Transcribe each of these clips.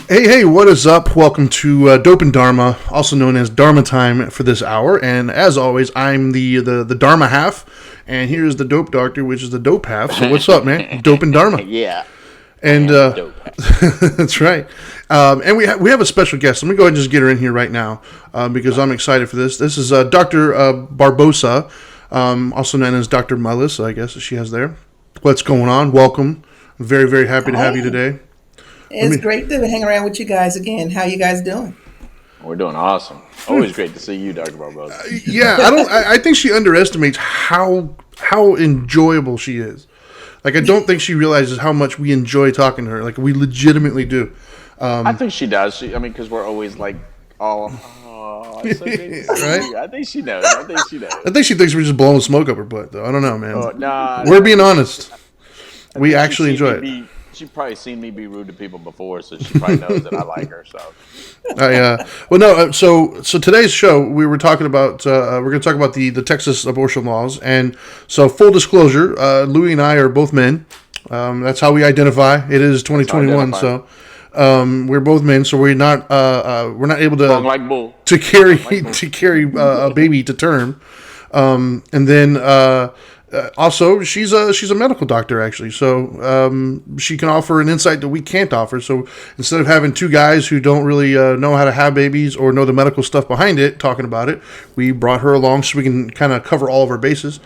Hey, what is up? Welcome to Dope and Dharma, also known as Dharma Time for this hour. And as always, I'm the Dharma half, and here's the Dope Doctor, which is the Dope half. So what's up, man? Dope and Dharma. Yeah. And Dope. that's right. And we have a special guest. Let me go ahead and just get her in here right now because I'm excited for this. This is Dr. Barbosa, also known as Dr. Melissa, I guess she has there. What's going on? Welcome. I'm very, very happy to have you today. It's great to hang around with you guys again. How you guys doing? We're doing awesome. Always great to see you, Dr. Barbosa. Yeah, I think she underestimates how enjoyable she is. Like, I don't think she realizes how much we enjoy talking to her. Like, we legitimately do. I think she does. Because we're always like, it's so great to see you. I think she knows. I think she thinks we're just blowing smoke up her butt, though. I don't know, man. Nah, we're being honest. We actually enjoy it. She's probably seen me be rude to people before, so she probably knows that I like her. So so today's show we were talking about we're going to talk about the Texas abortion laws, and so full disclosure, Louis and I are both men. That's how we identify. It is 2021, so we're both men, so we're not able to carry a baby to term, and then. Also, she's a medical doctor, actually, so she can offer an insight that we can't offer. So instead of having two guys who don't really know how to have babies or know the medical stuff behind it talking about it, we brought her along so we can kind of cover all of our bases.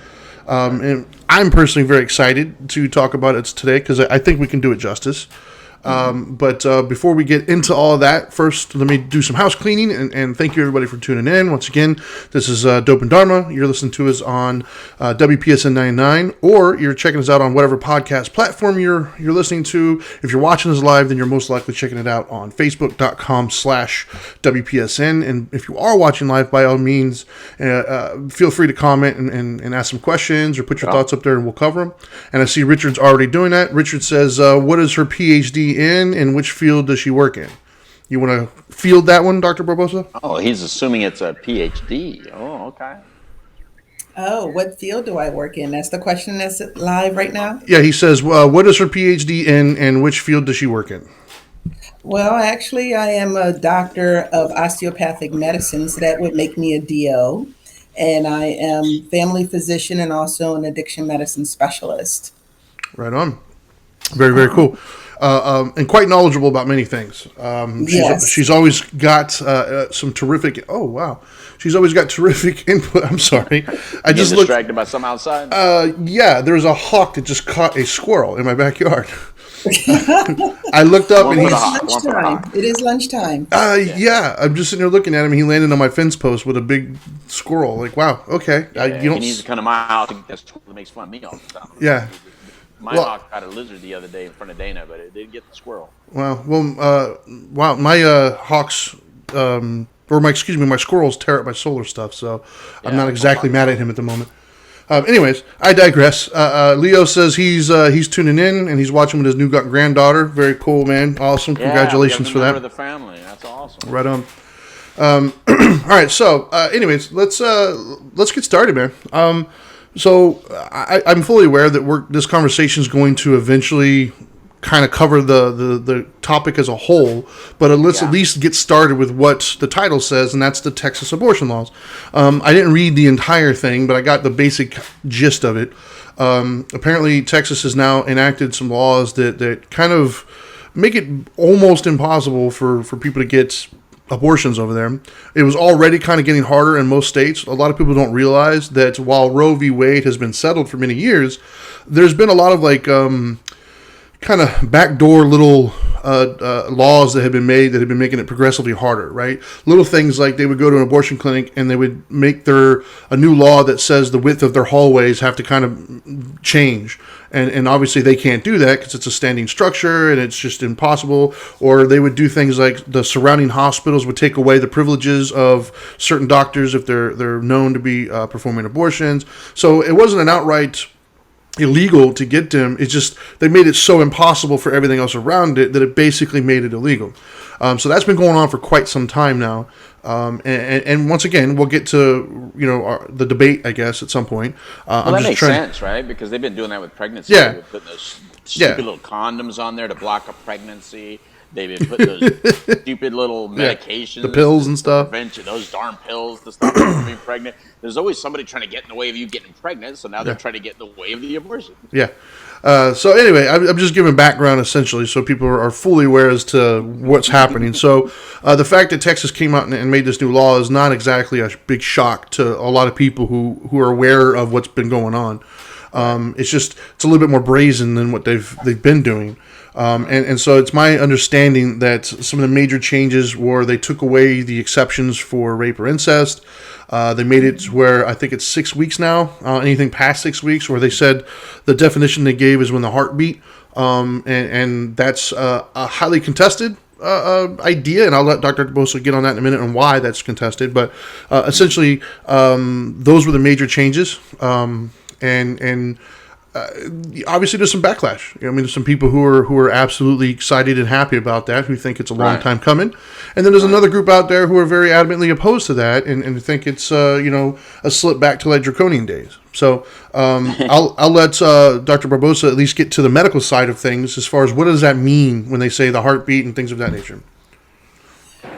And I'm personally very excited to talk about it today because I think we can do it justice. But before we get into all of that, first, let me do some house cleaning and thank you everybody for tuning in. Once again, this is Dope and Dharma. You're listening to us on WPSN 99, or you're checking us out on whatever podcast platform you're listening to. If you're watching us live, then you're most likely checking it out on Facebook.com/WPSN. And if you are watching live, by all means, feel free to comment and ask some questions or put your thoughts up there and we'll cover them. And I see Richard's already doing that. Richard says, what is her PhD in and which field does she work in? You want to field that one, Dr. Barbosa? Oh, he's assuming it's a PhD. Oh, okay. Oh, what field do I work in? That's the question that's live right now? Yeah, he says, what is her PhD in and which field does she work in? Well, actually, I am a doctor of osteopathic medicine, so that would make me a DO. And I am family physician and also an addiction medicine specialist. Right on. Very, very cool. And quite knowledgeable about many things. She's always got some terrific. Oh wow, she's always got terrific input. I'm sorry, I just distracted by some outside. Yeah, there's a hawk that just caught a squirrel in my backyard. I looked up and he's lunchtime. It is lunchtime. Yeah, I'm just sitting there looking at him. He landed on my fence post with a big squirrel. Like wow, okay. He needs to come to my house. That's what makes fun of me all the time. Yeah. My hawk got a lizard the other day in front of Dana, but it didn't get the squirrel. Wow. My hawks, my squirrels tear up my solar stuff, so I'm not exactly mad at him at the moment. Anyways, I digress. Leo says he's tuning in and he's watching with his new granddaughter. Very cool, man. Awesome. Congratulations for that. Member of the family. That's awesome. Right on. All right. So, anyways, let's get started, man. So I'm fully aware that this conversation is going to eventually kind of cover the topic as a whole, but let's at least get started with what the title says, and that's the Texas abortion laws. I didn't read the entire thing, but I got the basic gist of it. Apparently, Texas has now enacted some laws that kind of make it almost impossible for people to get abortions over there. It was already kind of getting harder in most states. A lot of people don't realize that while Roe v. Wade has been settled for many years, there's been a lot of kind of backdoor little laws that have been made that have been making it progressively harder, right? Little things like they would go to an abortion clinic and they would make a new law that says the width of their hallways have to kind of change. And obviously they can't do that because it's a standing structure and it's just impossible. Or they would do things like the surrounding hospitals would take away the privileges of certain doctors if they're known to be performing abortions. So it wasn't an outright illegal to get them. It's just they made it so impossible for everything else around it that it basically made it illegal. So that's been going on for quite some time now. And once again, we'll get to the debate, I guess, at some point. Well, that makes sense, right? Because they've been doing that with pregnancy. Yeah. With putting those stupid little condoms on there to block a pregnancy. They've been putting those stupid little medications, the pills and stuff, prevention, those darn pills to stop you from being pregnant. There's always somebody trying to get in the way of you getting pregnant, so now they're trying to get in the way of the abortion. Yeah. So anyway, I'm just giving background essentially, so people are fully aware as to what's happening. So the fact that Texas came out and made this new law is not exactly a big shock to a lot of people who are aware of what's been going on. It's a little bit more brazen than what they've been doing. And so it's my understanding that some of the major changes were they took away the exceptions for rape or incest. They made it where I think it's 6 weeks now, anything past 6 weeks, where they said the definition they gave is when the heart beat. And that's a highly contested idea, and I'll let Dr. Barbosa get on that in a minute and why that's contested. But essentially, those were the major changes. And obviously there's some backlash. I mean, there's some people who are absolutely excited and happy about that, who think it's a long time coming. And then there's another group out there who are very adamantly opposed to that and think it's, a slip back to like draconian days. So I'll let Dr. Barbosa at least get to the medical side of things as far as what does that mean when they say the heartbeat and things of that nature.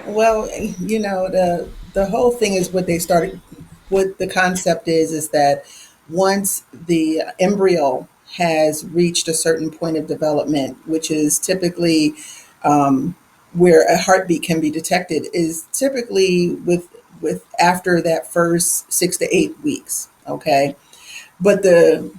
Well, the whole thing is what the concept is that once the embryo has reached a certain point of development, which is typically where a heartbeat can be detected, is typically with after that first 6 to 8 weeks. Okay, but the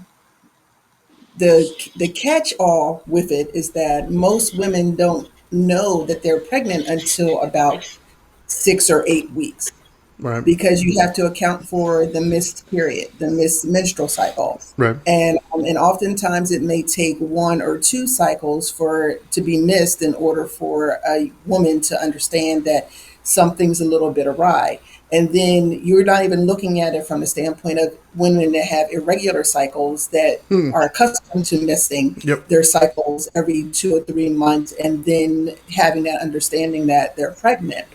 catch all with it is that most women don't know that they're pregnant until about 6 or 8 weeks. Right. Because you have to account for the missed period, the missed menstrual cycle. Right. And oftentimes it may take 1 or 2 cycles to be missed in order for a woman to understand that something's a little bit awry. And then you're not even looking at it from the standpoint of women that have irregular cycles that are accustomed to missing their cycles every 2 or 3 months, and then having that understanding that they're pregnant.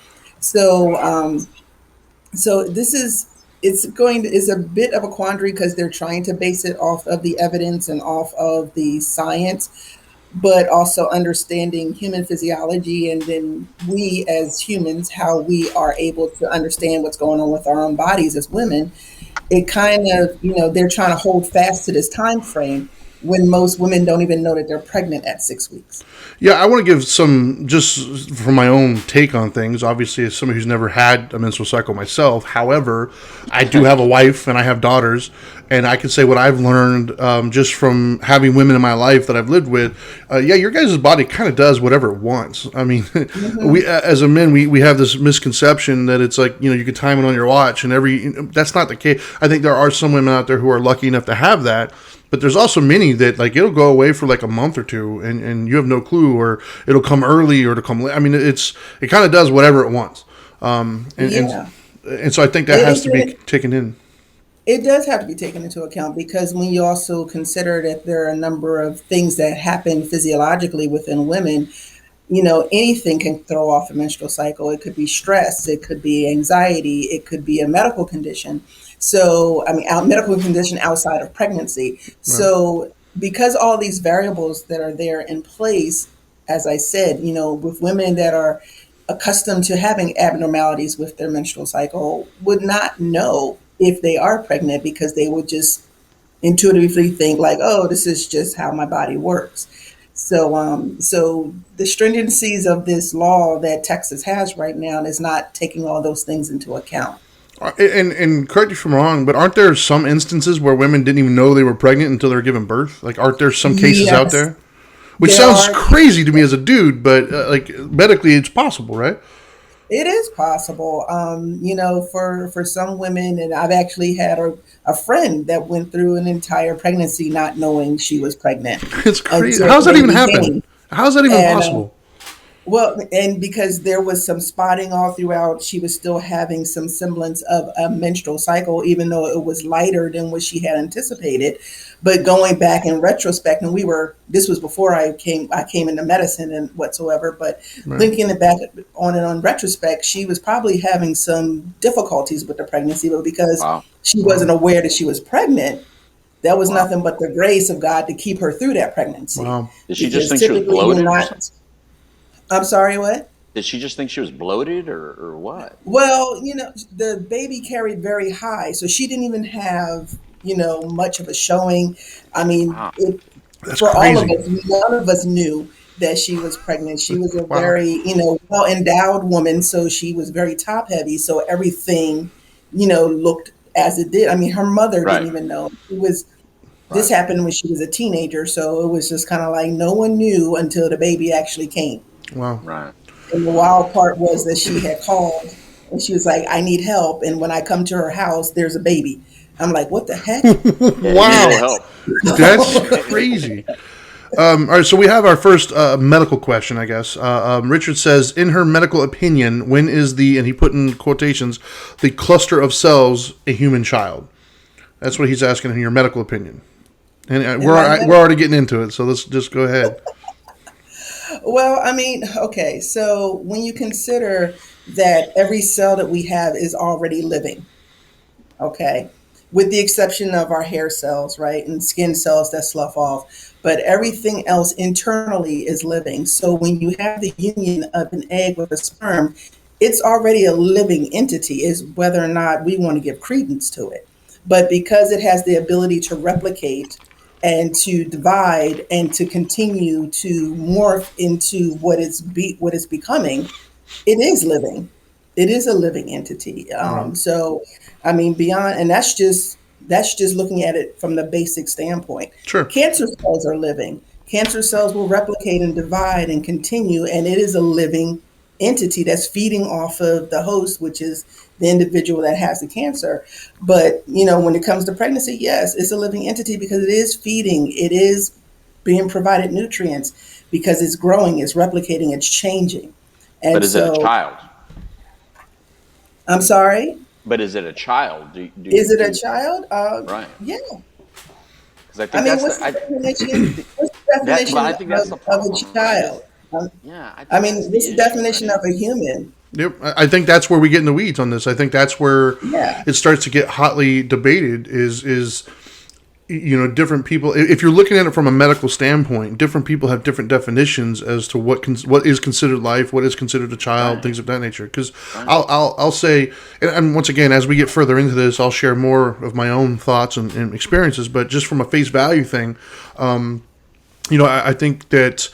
So it's a bit of a quandary because they're trying to base it off of the evidence and off of the science, but also understanding human physiology, and then we as humans, how we are able to understand what's going on with our own bodies as women. It kind of, they're trying to hold fast to this time frame when most women don't even know that they're pregnant at 6 weeks. Yeah, I want to give some, just from my own take on things, obviously as somebody who's never had a menstrual cycle myself. However, I do have a wife and I have daughters, and I can say what I've learned just from having women in my life that I've lived with. Your guys' body kind of does whatever it wants. I mean, we as a men, we have this misconception that it's like, you can time it on your watch, and that's not the case. I think there are some women out there who are lucky enough to have that. But there's also many that like it'll go away for like a month or two, and you have no clue, or it'll come early or it'll come late. I mean, it kind of does whatever it wants, and so I think that has to be taken in. It does have to be taken into account because when you also consider that there are a number of things that happen physiologically within women, anything can throw off a menstrual cycle. It could be stress, it could be anxiety, it could be a medical condition. So, medical condition outside of pregnancy. Right. So, because all these variables that are there in place, as I said, with women that are accustomed to having abnormalities with their menstrual cycle would not know if they are pregnant because they would just intuitively think like, oh, this is just how my body works. So the stringencies of this law that Texas has right now is not taking all those things into account. And correct me if I'm wrong, but aren't there some instances where women didn't even know they were pregnant until they were given birth? Like, aren't there some cases out there? Which sounds crazy to me as a dude, but medically it's possible, right? It is possible. For some women, and I've actually had a friend that went through an entire pregnancy not knowing she was pregnant. It's crazy. How's that even happen? How's that even possible? Well, and because there was some spotting all throughout, she was still having some semblance of a menstrual cycle, even though it was lighter than what she had anticipated. But going back in retrospect, and this was before I came into medicine and whatsoever, but thinking it back on retrospect, she was probably having some difficulties with the pregnancy, but because she wasn't aware that she was pregnant, that was nothing but the grace of God to keep her through that pregnancy. Wow. Did she just think she was bloated or something? I'm sorry, what? Did she just think she was bloated or what? Well, the baby carried very high, so she didn't even have, much of a showing. I mean, Wow. That's for all of crazy. us, none of us knew that she was pregnant. She was a Wow. very, well endowed woman, so she was very top heavy. So everything, looked as it did. I mean, her mother didn't Right. even know. This Right. happened when she was a teenager, so it was just kind of like no one knew until the baby actually came. Wow. Right. And the wild part was that she had called and she was like, I need help. And when I come to her house, there's a baby. I'm like, what the heck? Yeah, you need a little Wow. help. That's crazy. All right, so we have our first medical question, I guess. Richard says, in her medical opinion, when is and he put in quotations, the cluster of cells a human child? That's what he's asking in your medical opinion. And In my we're medical, already getting into it, so let's just go ahead. well, I mean, okay. So when you consider that every cell that we have is already living, okay, with the exception of our hair cells, right, and skin cells that slough off. But everything else internally is living. So when you have the union of an egg with a sperm, it's already a living entity, is whether or not we want to give credence to it. But because it has the ability to replicate and to divide and to continue to morph into what it's becoming, it is living. It is a living entity. Right. So, I mean, beyond, and that's just looking at it from the basic standpoint. Sure. Cancer cells are living. Cancer cells will replicate and divide and continue, and it is a living entity that's feeding off of the host, which is the individual that has the cancer. But when it comes to pregnancy, yes, it's a living entity because it is feeding. It is being provided nutrients because it's growing, it's replicating, it's changing. But And is it a so, child? I'm sorry, But is it a child? is it a child? Right? Yeah. Because I I think mean, that's what's the the definition? What's the that. But definition I think that's the of a problem, right? child? Um, Yeah, I I think that's mean, the what's the issue, definition of right? a human? Yep. I think that's where we get in the weeds on this. I think that's where Yeah. it starts to get hotly debated. Is different people. If you're looking at it from a medical standpoint, different people have different definitions as to what is considered life, what is considered a child, Right. things of that nature. Because Right. I'll say, and once again, as we get further into this, I'll share more of my own thoughts and experiences. But just from a face value thing, I think that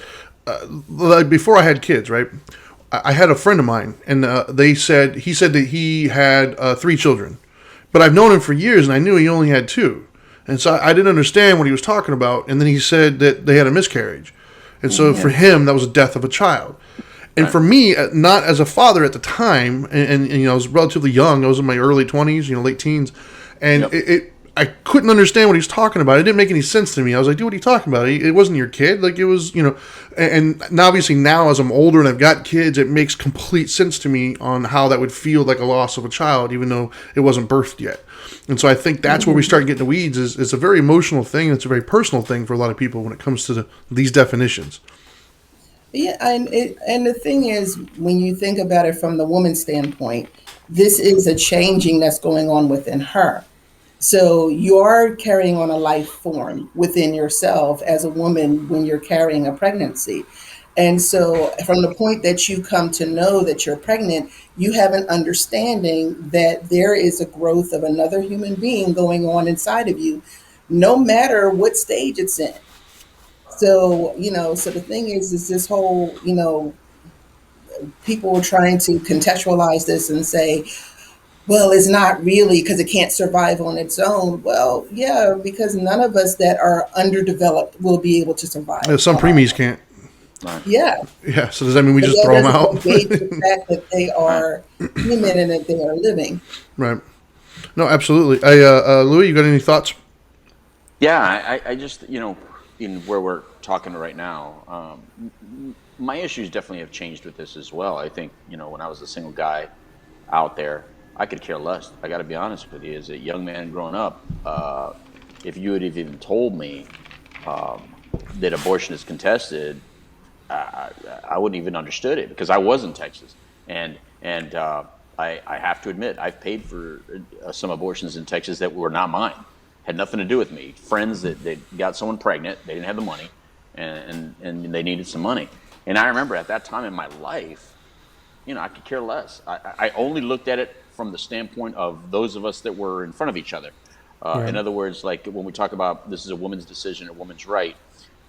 like before I had kids, right? I had a friend of mine, and he said that he had 3 children, but I've known him for years, and I knew he only had 2, and so I didn't understand what he was talking about. And then he said that they had a miscarriage, and so for Yeah. him that was the death of a child. And Right. for me, not as a father at the time, and I was relatively young. I was in my early 20s, late teens, and Yep. I couldn't understand what he was talking about. It didn't make any sense to me. I was like, dude, what are you talking about? It wasn't your kid. Like it was, and obviously now as I'm older and I've got kids, it makes complete sense to me on how that would feel like a loss of a child, even though it wasn't birthed yet. And so I think that's where we start getting the weeds. Is it's a very emotional thing. It's a very personal thing for a lot of people when it comes to these definitions. Yeah, and the thing is, when you think about it from the woman's standpoint, this is a changing that's going on within her. So you are carrying on a life form within yourself as a woman when you're carrying a pregnancy. And so from the point that you come to know that you're pregnant, you have an understanding that there is a growth of another human being going on inside of you, no matter what stage it's in. So, so the thing is this whole, people are trying to contextualize this and say, well, it's not really because it can't survive on its own. Well, yeah, because none of us that are underdeveloped will be able to survive Some on our preemies own. can't. Right. Yeah, Yeah. So does that mean we but just that throw them doesn't out? negate the fact that they Right. are human and that they are living. Right. No, absolutely. Louis, you got any thoughts? Yeah. I just in where we're talking right now, my issues definitely have changed with this as well. I think when I was a single guy out there, I could care less. I got to be honest with you. As a young man growing up, if you had even told me that abortion is contested, I wouldn't even understood it because I was in Texas, and I have to admit I've paid for some abortions in Texas that were not mine, had nothing to do with me. Friends that got someone pregnant, they didn't have the money, and they needed some money, And I remember at that time in my life, I could care less. I only looked at it from the standpoint of those of us that were in front of each other. In Right. other words, like when we talk about this is a woman's decision, a woman's right,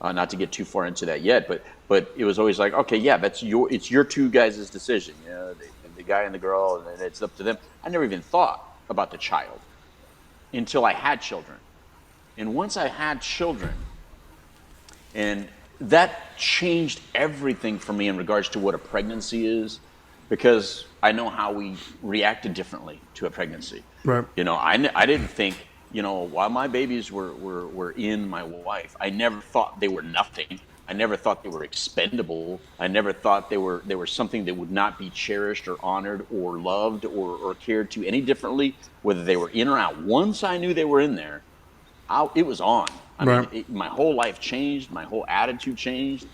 not to get too far into that yet, but it was always like, okay, yeah, it's your two guys' decision, the guy and the girl, and it's up to them. I never even thought about the child until I had children. And once I had children, and that changed everything for me in regards to what a pregnancy is, because I know how we reacted differently to a pregnancy. Right. I didn't think, while my babies were in my wife, I never thought they were nothing. I never thought they were expendable. I never thought they were something that would not be cherished or honored or loved or cared to any differently, whether they were in or out. Once I knew they were in there, it was on. I Right. mean, my whole life changed. My whole attitude changed.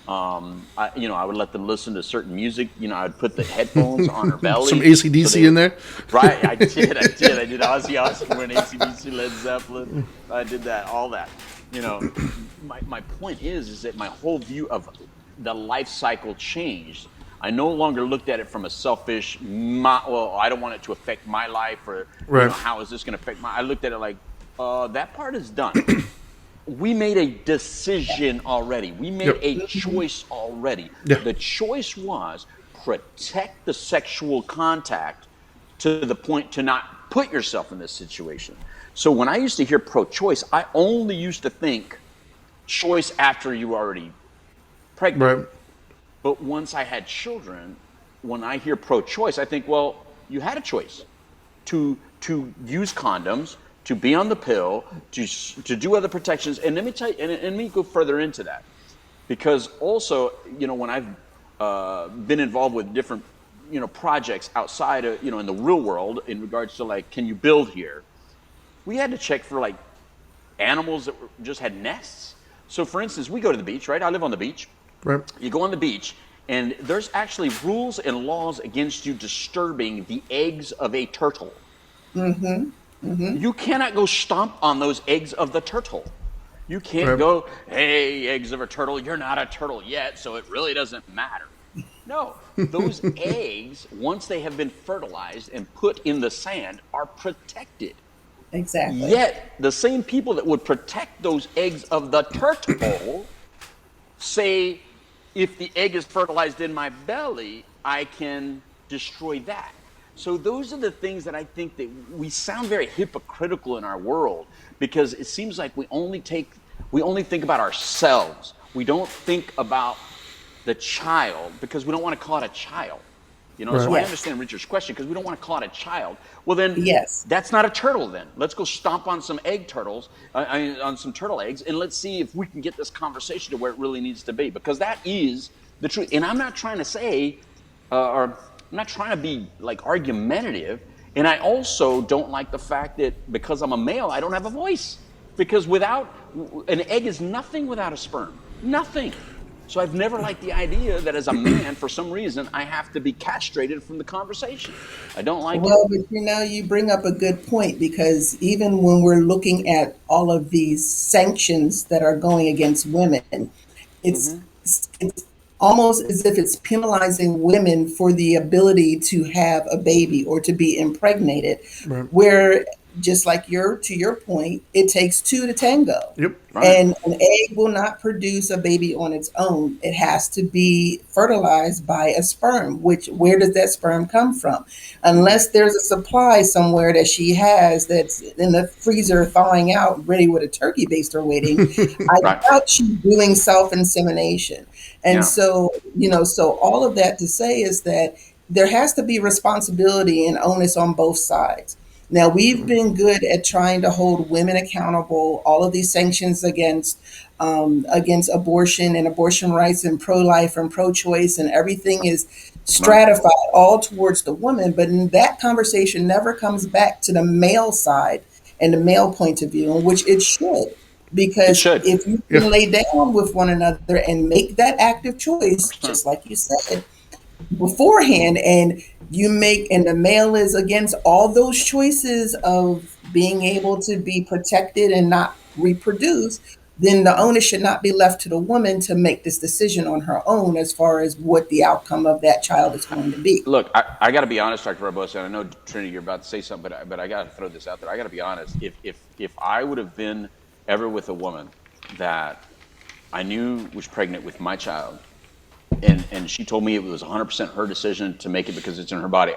I would let them listen to certain music. I'd put the headphones on her belly. Some ACDC in there. Right, I did. I did Ozzy Osbourne, ACDC, Led Zeppelin. I did that, all that. My point is that my whole view of the life cycle changed. I no longer looked at it from a selfish, I don't want it to affect my life, or Right. how is this going to affect I looked at it like, that part is done. We made a decision already. We made a choice already. Yeah. The choice was protect the sexual contact to the point to not put yourself in this situation. So when I used to hear pro-choice, I only used to think choice after you were already pregnant. Right. But once I had children, when I hear pro-choice, I think, well, you had a choice to use condoms, to be on the pill, to do other protections. And let me tell you, and let me go further into that, because also, when I've been involved with different, projects outside of, in the real world, in regards to like, can you build here? We had to check for like animals that just had nests. So for instance, we go to the beach, right? I live on the beach. Right. You go on the beach, and there's actually rules and laws against you disturbing the eggs of a turtle. You cannot go stomp on those eggs of the turtle. You can't Right. go, hey, eggs of a turtle, you're not a turtle yet, so it really doesn't matter. No, those eggs, once they have been fertilized and put in the sand, are protected. Exactly. Yet, the same people that would protect those eggs of the turtle say, if the egg is fertilized in my belly, I can destroy that. So those are the things that I think that we sound very hypocritical in our world, because it seems like we only think about ourselves. We don't think about the child, because we don't want to call it a child. Right. So I Yes. understand Richard's question, because we don't want to call it a child. Well, then Yes. that's not a turtle then. Let's go stomp on some egg turtles, on some turtle eggs, and let's see if we can get this conversation to where it really needs to be, because that is the truth. And I'm not trying to say, or I'm not trying to be like argumentative. And I also don't like the fact that because I'm a male, I don't have a voice, because an egg is nothing without a sperm, nothing. So I've never liked the idea that as a man, for some reason, I have to be castrated from the conversation. I don't like it. Well, but you bring up a good point, because even when we're looking at all of these sanctions that are going against women, it's it's almost as if it's penalizing women for the ability to have a baby or to be impregnated, Right. where just like to your point, it takes two to tango. Yep. Right. And an egg will not produce a baby on its own. It has to be fertilized by a sperm, which where does that sperm come from? Unless there's a supply somewhere that she has that's in the freezer thawing out, ready with a turkey baster waiting, I Right. doubt she's doing self-insemination. And Yeah. so all of that to say is that there has to be responsibility and onus on both sides. Now, we've been good at trying to hold women accountable. All of these sanctions against abortion and abortion rights and pro-life and pro-choice, and everything is stratified all towards the woman. But that conversation never comes back to the male side and the male point of view, in which it should. It Because should. if you Yeah. can lay down with one another and make that active choice, just like you said beforehand, and the male is against all those choices of being able to be protected and not reproduce, then the onus should not be left to the woman to make this decision on her own as far as what the outcome of that child is going to be. Look, I got to be honest, Dr. Barbosa, and I know, Trinity, you're about to say something, but I got to throw this out there. I got to be honest. If I would have been ever with a woman that I knew was pregnant with my child, and she told me it was 100% her decision to make it because it's in her body,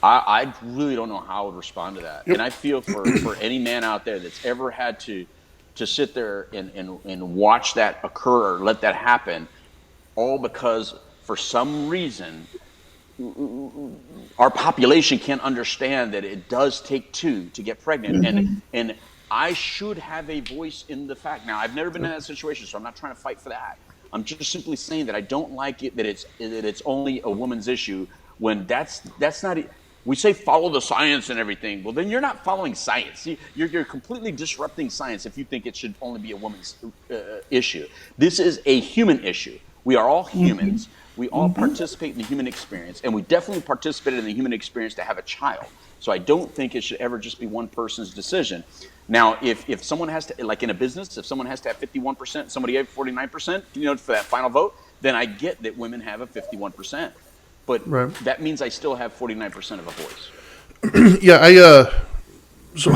I really don't know how I would respond to that. Yep. And I feel for any man out there that's ever had to sit there and watch that occur or let that happen, all because for some reason our population can't understand that it does take two to get pregnant. Mm-hmm. And I should have a voice in the fact. Now, I've never been in that situation, so I'm not trying to fight for that. I'm just simply saying that I don't like it that it's only a woman's issue when that's not. We say follow the science and everything. Well, then you're not following science. See, you're completely disrupting science if you think it should only be a woman's issue. This is a human issue. We are all humans. Mm-hmm. We all participate in the human experience, and we definitely participated in the human experience to have a child. So I don't think it should ever just be one person's decision. Now, if someone has to, like in a business, if someone has to have 51%, somebody have 49%, for that final vote, then I get that women have a 51%. But that means I still have 49% of a voice. Yeah, so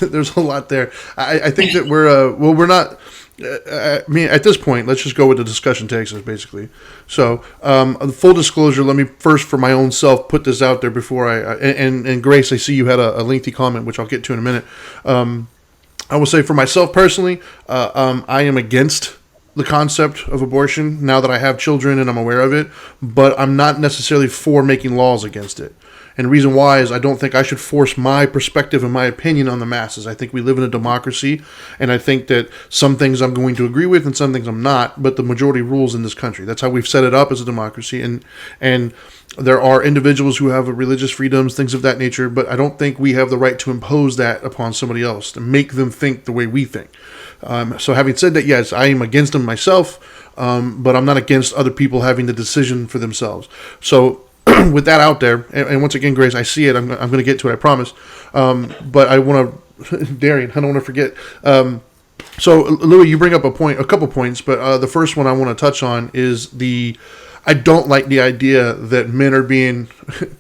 there's a lot there. I think that we're not. I mean, at this point, let's just go with the discussion takes us, basically. So, full disclosure, let me first, for my own self, put this out there before and Grace, I see you had a lengthy comment, which I'll get to in a minute. I will say for myself personally, I am against the concept of abortion now that I have children and I'm aware of it, but I'm not necessarily for making laws against it. And the reason why is I don't think I should force my perspective and my opinion on the masses. I think we live in a democracy, and I think that some things I'm going to agree with and some things I'm not, but the majority rules in this country. That's how we've set it up as a democracy, and there are individuals who have religious freedoms, things of that nature, but I don't think we have the right to impose that upon somebody else, to make them think the way we think. So having said that, yes, I am against them myself, but I'm not against other people having the decision for themselves. So with that out there, and once again, Grace, I see it. I'm going to get to it, I promise. But I want to, Darian, I don't want to forget. So, Louis, you bring up a couple points, but the first one I want to touch on is I don't like the idea that men are being,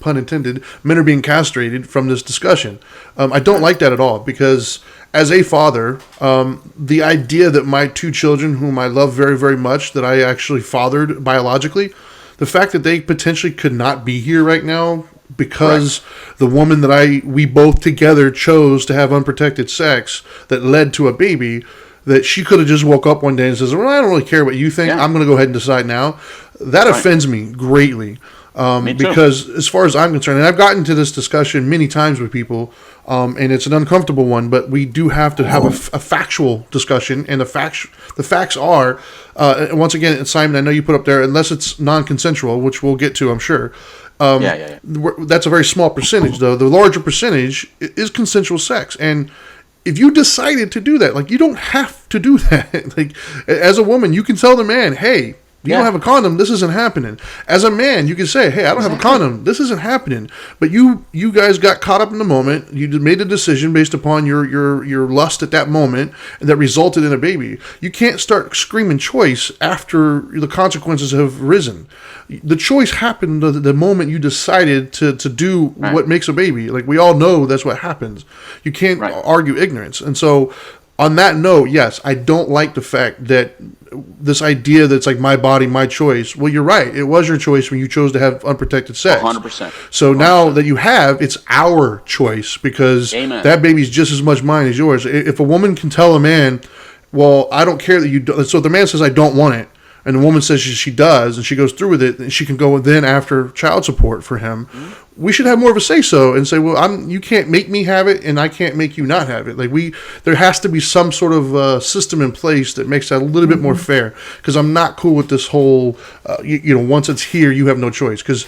pun intended, men are being castrated from this discussion. I don't like that at all because as a father, the idea that my two children, whom I love very, very much, that I actually fathered biologically, the fact that they potentially could not be here right now because the woman that we both together chose to have unprotected sex that led to a baby, that she could have just woke up one day and says, well, I don't really care what you think. Yeah. I'm going to go ahead and decide now. That offends me greatly. Because as far as I'm concerned, and I've gotten to this discussion many times with people, and it's an uncomfortable one, but we do have to have a factual discussion, and the facts are, once again, Simon, I know you put up there, unless it's non-consensual, which we'll get to, I'm sure. That's a very small percentage, though. The larger percentage is consensual sex, and if you decided to do that, like, you don't have to do that. Like, as a woman, you can tell the man, hey, you don't have a condom, this isn't happening. As a man, you can say, hey, I don't have a condom, this isn't happening. But you guys got caught up in the moment. You made a decision based upon your lust at that moment that resulted in a baby. You can't start screaming choice after the consequences have risen. The choice happened the moment you decided to do what makes a baby. Like, we all know that's what happens. You can't argue ignorance. And so, on that note, yes, I don't like the fact that this idea that's like my body, my choice. Well, you're right. It was your choice when you chose to have unprotected sex. 100%. So 100%. Now that you have, it's our choice because that baby's just as much mine as yours. If a woman can tell a man, well, I don't care that you do. So the man says, I don't want it. And the woman says she does, and she goes through with it, and she can go then after child support for him. Mm-hmm. We should have more of a say-so and say, well, you can't make me have it, and I can't make you not have it. Like there has to be some sort of system in place that makes that a little bit more fair. Because I'm not cool with this whole, once it's here, you have no choice. Because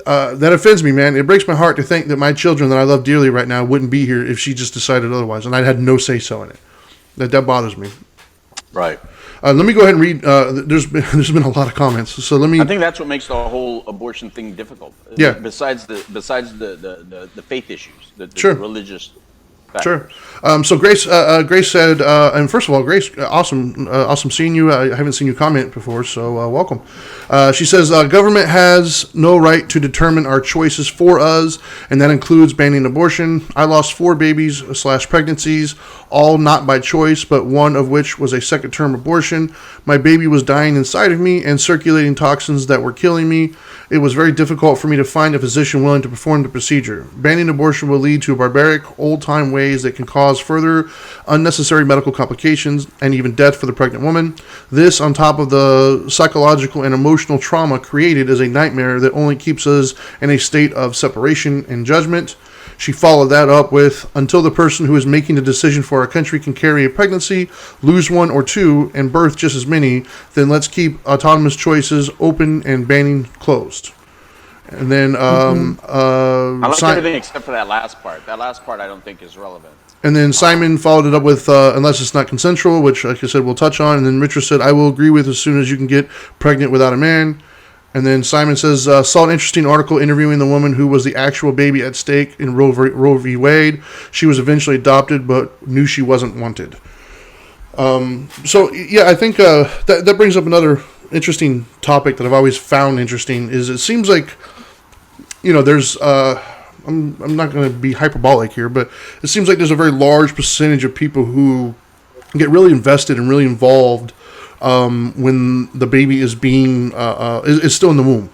that offends me, man. It breaks my heart to think that my children that I love dearly right now wouldn't be here if she just decided otherwise, and I had no say-so in it. That bothers me. Right. Let me go ahead and read. There's been a lot of comments, so let me. I think that's what makes the whole abortion thing difficult. Yeah. Besides the faith issues, the sure. religious Back. Sure. So Grace said, and first of all, Grace, awesome seeing you. I haven't seen you comment before, so welcome. She says, government has no right to determine our choices for us, and that includes banning abortion. I lost 4 babies / pregnancies, all not by choice, but one of which was a second-term abortion. My baby was dying inside of me and circulating toxins that were killing me. It was very difficult for me to find a physician willing to perform the procedure. Banning abortion will lead to barbaric, old-time ways that can cause further unnecessary medical complications and even death for the pregnant woman. This, on top of the psychological and emotional trauma created, is a nightmare that only keeps us in a state of separation and judgment. She followed that up with, until the person who is making the decision for our country can carry a pregnancy, lose 1 or 2, and birth just as many, then let's keep autonomous choices open and banning closed. And then I like everything except for that last part. That last part I don't think is relevant. And then Simon followed it up with, unless it's not consensual, which, like I said, we'll touch on. And then Richard said, I will agree with as soon as you can get pregnant without a man. And then Simon says, saw an interesting article interviewing the woman who was the actual baby at stake in Roe v. Wade. She was eventually adopted, but knew she wasn't wanted. So, yeah, I think that brings up another interesting topic that I've always found interesting, is it seems like, there's, I'm not going to be hyperbolic here, but it seems like there's a very large percentage of people who get really invested and really involved when the baby is being is still in the womb.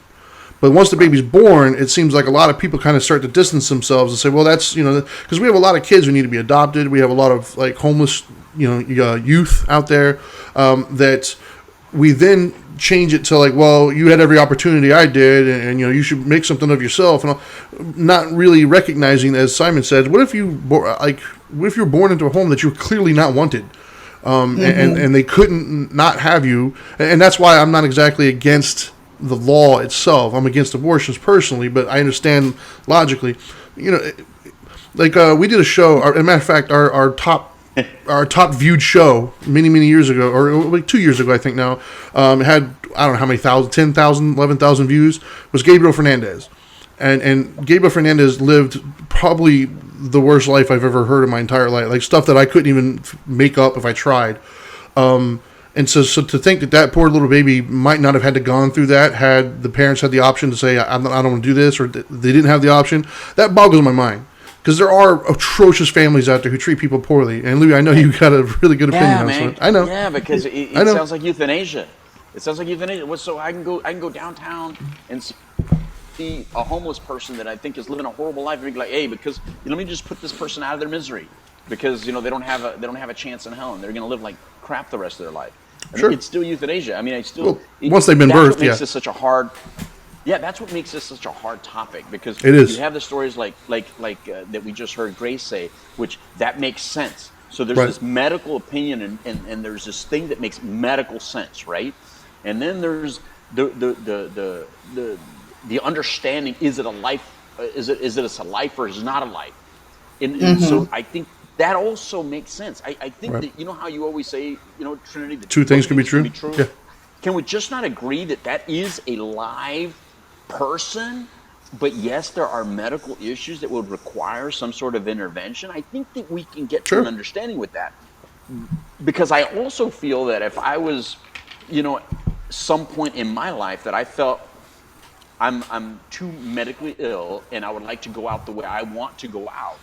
But once the baby's born, it seems like a lot of people kind of start to distance themselves and say, well, that's, because we have a lot of kids who need to be adopted. We have a lot of like homeless, youth out there that we then change it to like, well, you had every opportunity I did, and you should make something of yourself, and not really recognizing, as Simon said, what if you're born into a home that you're clearly not wanted? And they couldn't not have you. And that's why I'm not exactly against the law itself. I'm against abortions personally, but I understand logically. We did a show, as a matter of fact, our top viewed show many years ago, or like 2 years ago, I think now, had, I don't know how many thousand, 10,000, 11,000 views, was Gabriel Fernandez. And Gabriel Fernandez lived probably the worst life I've ever heard in my entire life, like stuff that I couldn't even make up if I tried. And so to think that poor little baby might not have had to gone through that had the parents had the option to say, I don't want to do this, or they didn't have the option, that boggles my mind. Because there are atrocious families out there who treat people poorly. And Louis, I know you got a really good opinion on this. I know. Yeah, because it sounds like euthanasia. It sounds like euthanasia. So I can go downtown and see a homeless person that I think is living a horrible life, and be like, hey, because let me just put this person out of their misery, because they don't have a chance in hell, and they're going to live like crap the rest of their life. Sure. It's still euthanasia. I mean, once they've been birthed, makes this such a hard. Yeah, that's what makes this such a hard topic, because it is. You have the stories like that we just heard Grace say, which that makes sense. So there's this medical opinion, and there's this thing that makes medical sense, right? And then there's the understanding: is it a life? Is it a life, or is it not a life? And so I think that also makes sense. I think that how you always say, Trinity, the two things can be true. Yeah. Can we just not agree that is a live person, but yes, there are medical issues that would require some sort of intervention? I think that we can get to an understanding with that, because I also feel that if I was, some point in my life that I felt I'm too medically ill and I would like to go out the way I want to go out,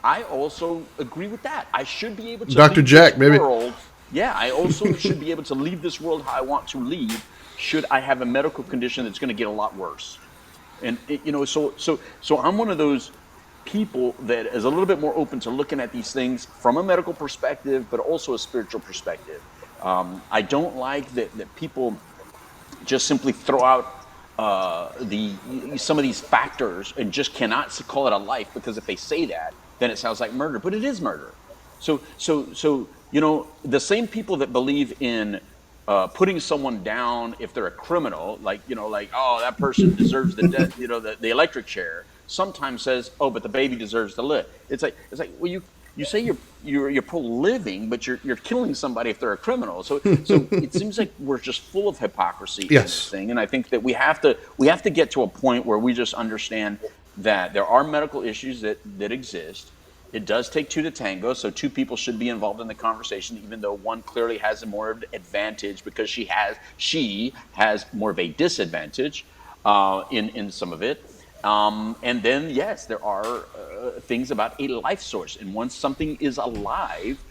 I also agree with that. I should be able to Dr. Jack, maybe. Yeah, I also should be able to leave this world how I want to leave, should I have a medical condition that's going to get a lot worse. And so I'm one of those people that is a little bit more open to looking at these things from a medical perspective, but also a spiritual perspective. I don't like that people just simply throw out some of these factors and just cannot call it a life, because if they say that, then it sounds like murder, but it is murder. So the same people that believe in putting someone down if they're a criminal, oh, that person deserves the electric chair, sometimes says, oh, but the baby deserves to live. It's like, well, you say you're pro-living, but you're killing somebody if they're a criminal. So it seems like we're just full of hypocrisy in this thing, and I think that we have to get to a point where we just understand that there are medical issues that exist, It does take two to tango, so two people should be involved in the conversation, even though one clearly has a more advantage because she has more of a disadvantage in some of it. And then yes, there are things about a life source, and once something is alive,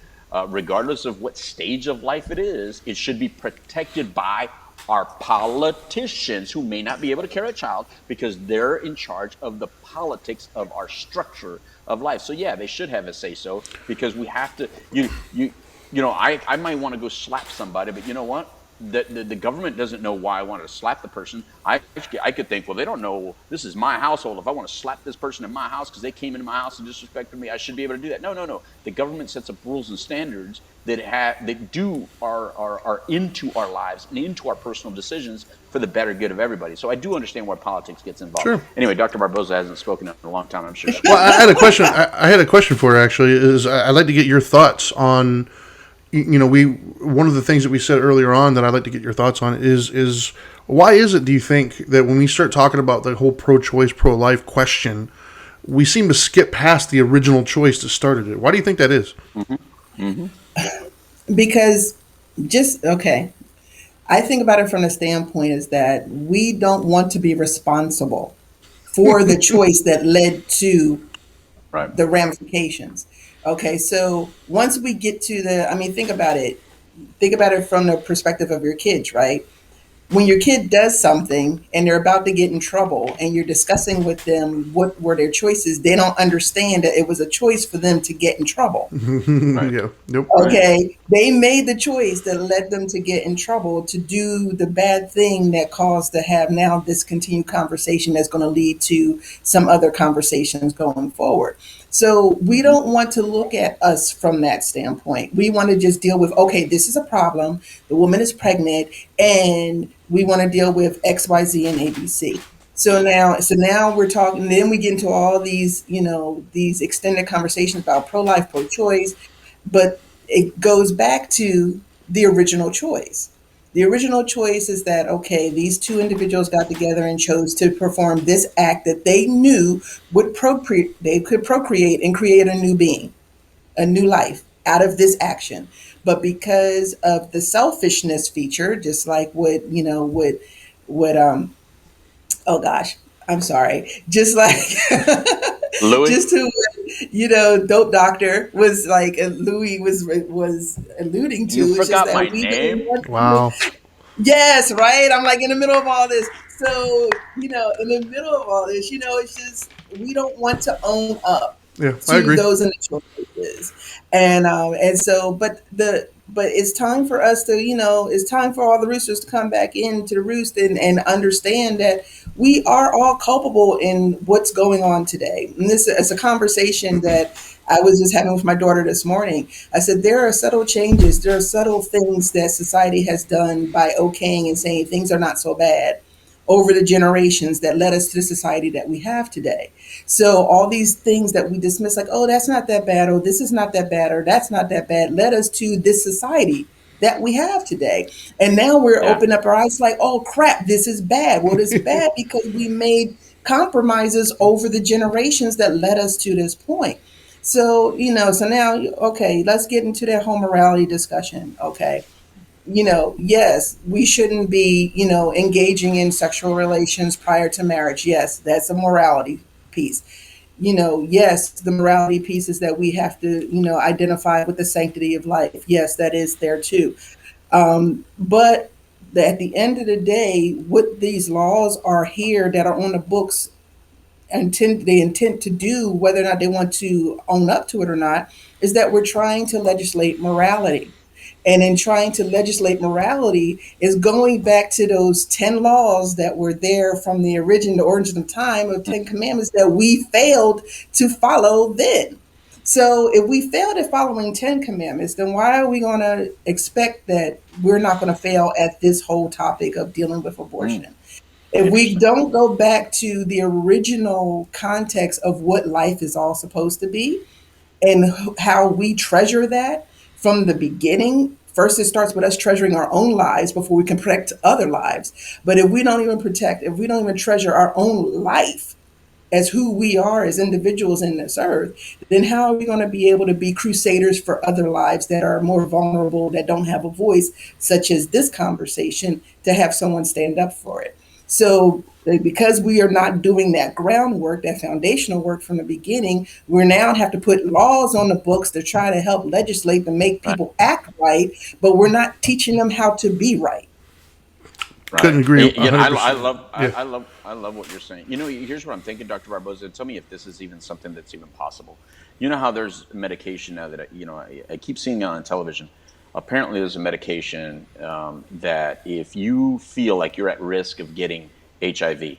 regardless of what stage of life it is, it should be protected by our politicians who may not be able to carry a child because they're in charge of the politics of our structure of life. So yeah, they should have a say so because we have to I might want to go slap somebody, but you know what? The government doesn't know why I wanted to slap the person. I could think, well, they don't know this is my household. If I want to slap this person in my house because they came into my house and disrespected me, I should be able to do that. No, no, no. The government sets up rules and standards that are into our lives and into our personal decisions for the better good of everybody. So I do understand why politics gets involved. Sure. Anyway, Dr. Barbosa hasn't spoken in a long time. I'm sure. Well, I had a question. I had a question for her. Actually, I'd like to get your thoughts on. We one of the things that we said earlier on that I'd like to get your thoughts on is why is it, do you think, that when we start talking about the whole pro-choice, pro-life question, we seem to skip past the original choice that started it? Why do you think that is? Because okay, I think about it from the standpoint is that we don't want to be responsible for the choice that led to Right. the ramifications. Okay, so once we get to I mean, think about it. Think about it from the perspective of your kids, right? When your kid does something and they're about to get in trouble and you're discussing with them what were their choices, they don't understand that it was a choice for them to get in trouble. Right. Yeah. Nope. Right. Okay, they made the choice that led them to get in trouble, to do the bad thing that caused to have now this continued conversation that's going to lead to some other conversations going forward. So we don't want to look at us from that standpoint. We want to just deal with, okay, this is a problem. The woman is pregnant, and we want to deal with X, Y, Z, and ABC. So now we're talking. Then we get into all these, these extended conversations about pro-life, pro-choice, but it goes back to the original choice. The original choice is that, okay, these two individuals got together and chose to perform this act that they knew would procreate, they could procreate and create a new being, a new life out of this action. But because of the selfishness feature, just like what oh gosh, I'm sorry, just like Louis, just to dope doctor was like Louis was alluding to. you It's just forgot that my we don't name. want to. Wow. Yes, right. I'm like in the middle of all this. So, in the middle of all this, it's just we don't want to own up Yeah, I to agree. those initial choices. And so but it's time for us to, it's time for all the roosters to come back into the roost and understand that we are all culpable in what's going on today. And this is a conversation that I was just having with my daughter this morning. I said, there are subtle changes, there are subtle things that society has done by okaying and saying things are not so bad over the generations that led us to the society that we have today. So all these things that we dismiss, like, oh, that's not that bad, or this is not that bad, or that's not that bad, led us to this society that we have today. And now we're Yeah. opening up our eyes like, oh crap, this is bad. Well, it's bad because we made compromises over the generations that led us to this point. So, so now, okay, let's get into that whole morality discussion. Okay. Yes, we shouldn't be, engaging in sexual relations prior to marriage. Yes, that's a morality piece. Yes, the morality piece is that we have to, identify with the sanctity of life. Yes, that is there too. But at the end of the day, what these laws are here that are on the books intend to do, whether or not they want to own up to it or not, is that we're trying to legislate morality. And in trying to legislate morality is going back to those 10 laws that were there from the origin of time of 10 commandments that we failed to follow then. So if we failed at following 10 commandments, then why are we going to expect that we're not going to fail at this whole topic of dealing with Mm, abortion? If we interesting. don't go back to the original context of what life is all supposed to be and how we treasure that from the beginning, first it starts with us treasuring our own lives before we can protect other lives. But if we don't even treasure our own life, as who we are as individuals in this earth, then how are we going to be able to be crusaders for other lives that are more vulnerable, that don't have a voice, such as this conversation, to have someone stand up for it? So, because we are not doing that groundwork, that foundational work from the beginning, we now have to put laws on the books to try to help legislate to make Right. people act right, but we're not teaching them how to be right. Couldn't Right. agree You know, I 100%. love, Yeah. I love what you're saying. You know, here's what I'm thinking, Dr. Barbosa. Tell me if this is even something that's even possible. You know how there's medication now that I keep seeing on television. Apparently, there's a medication that if you feel like you're at risk of getting HIV,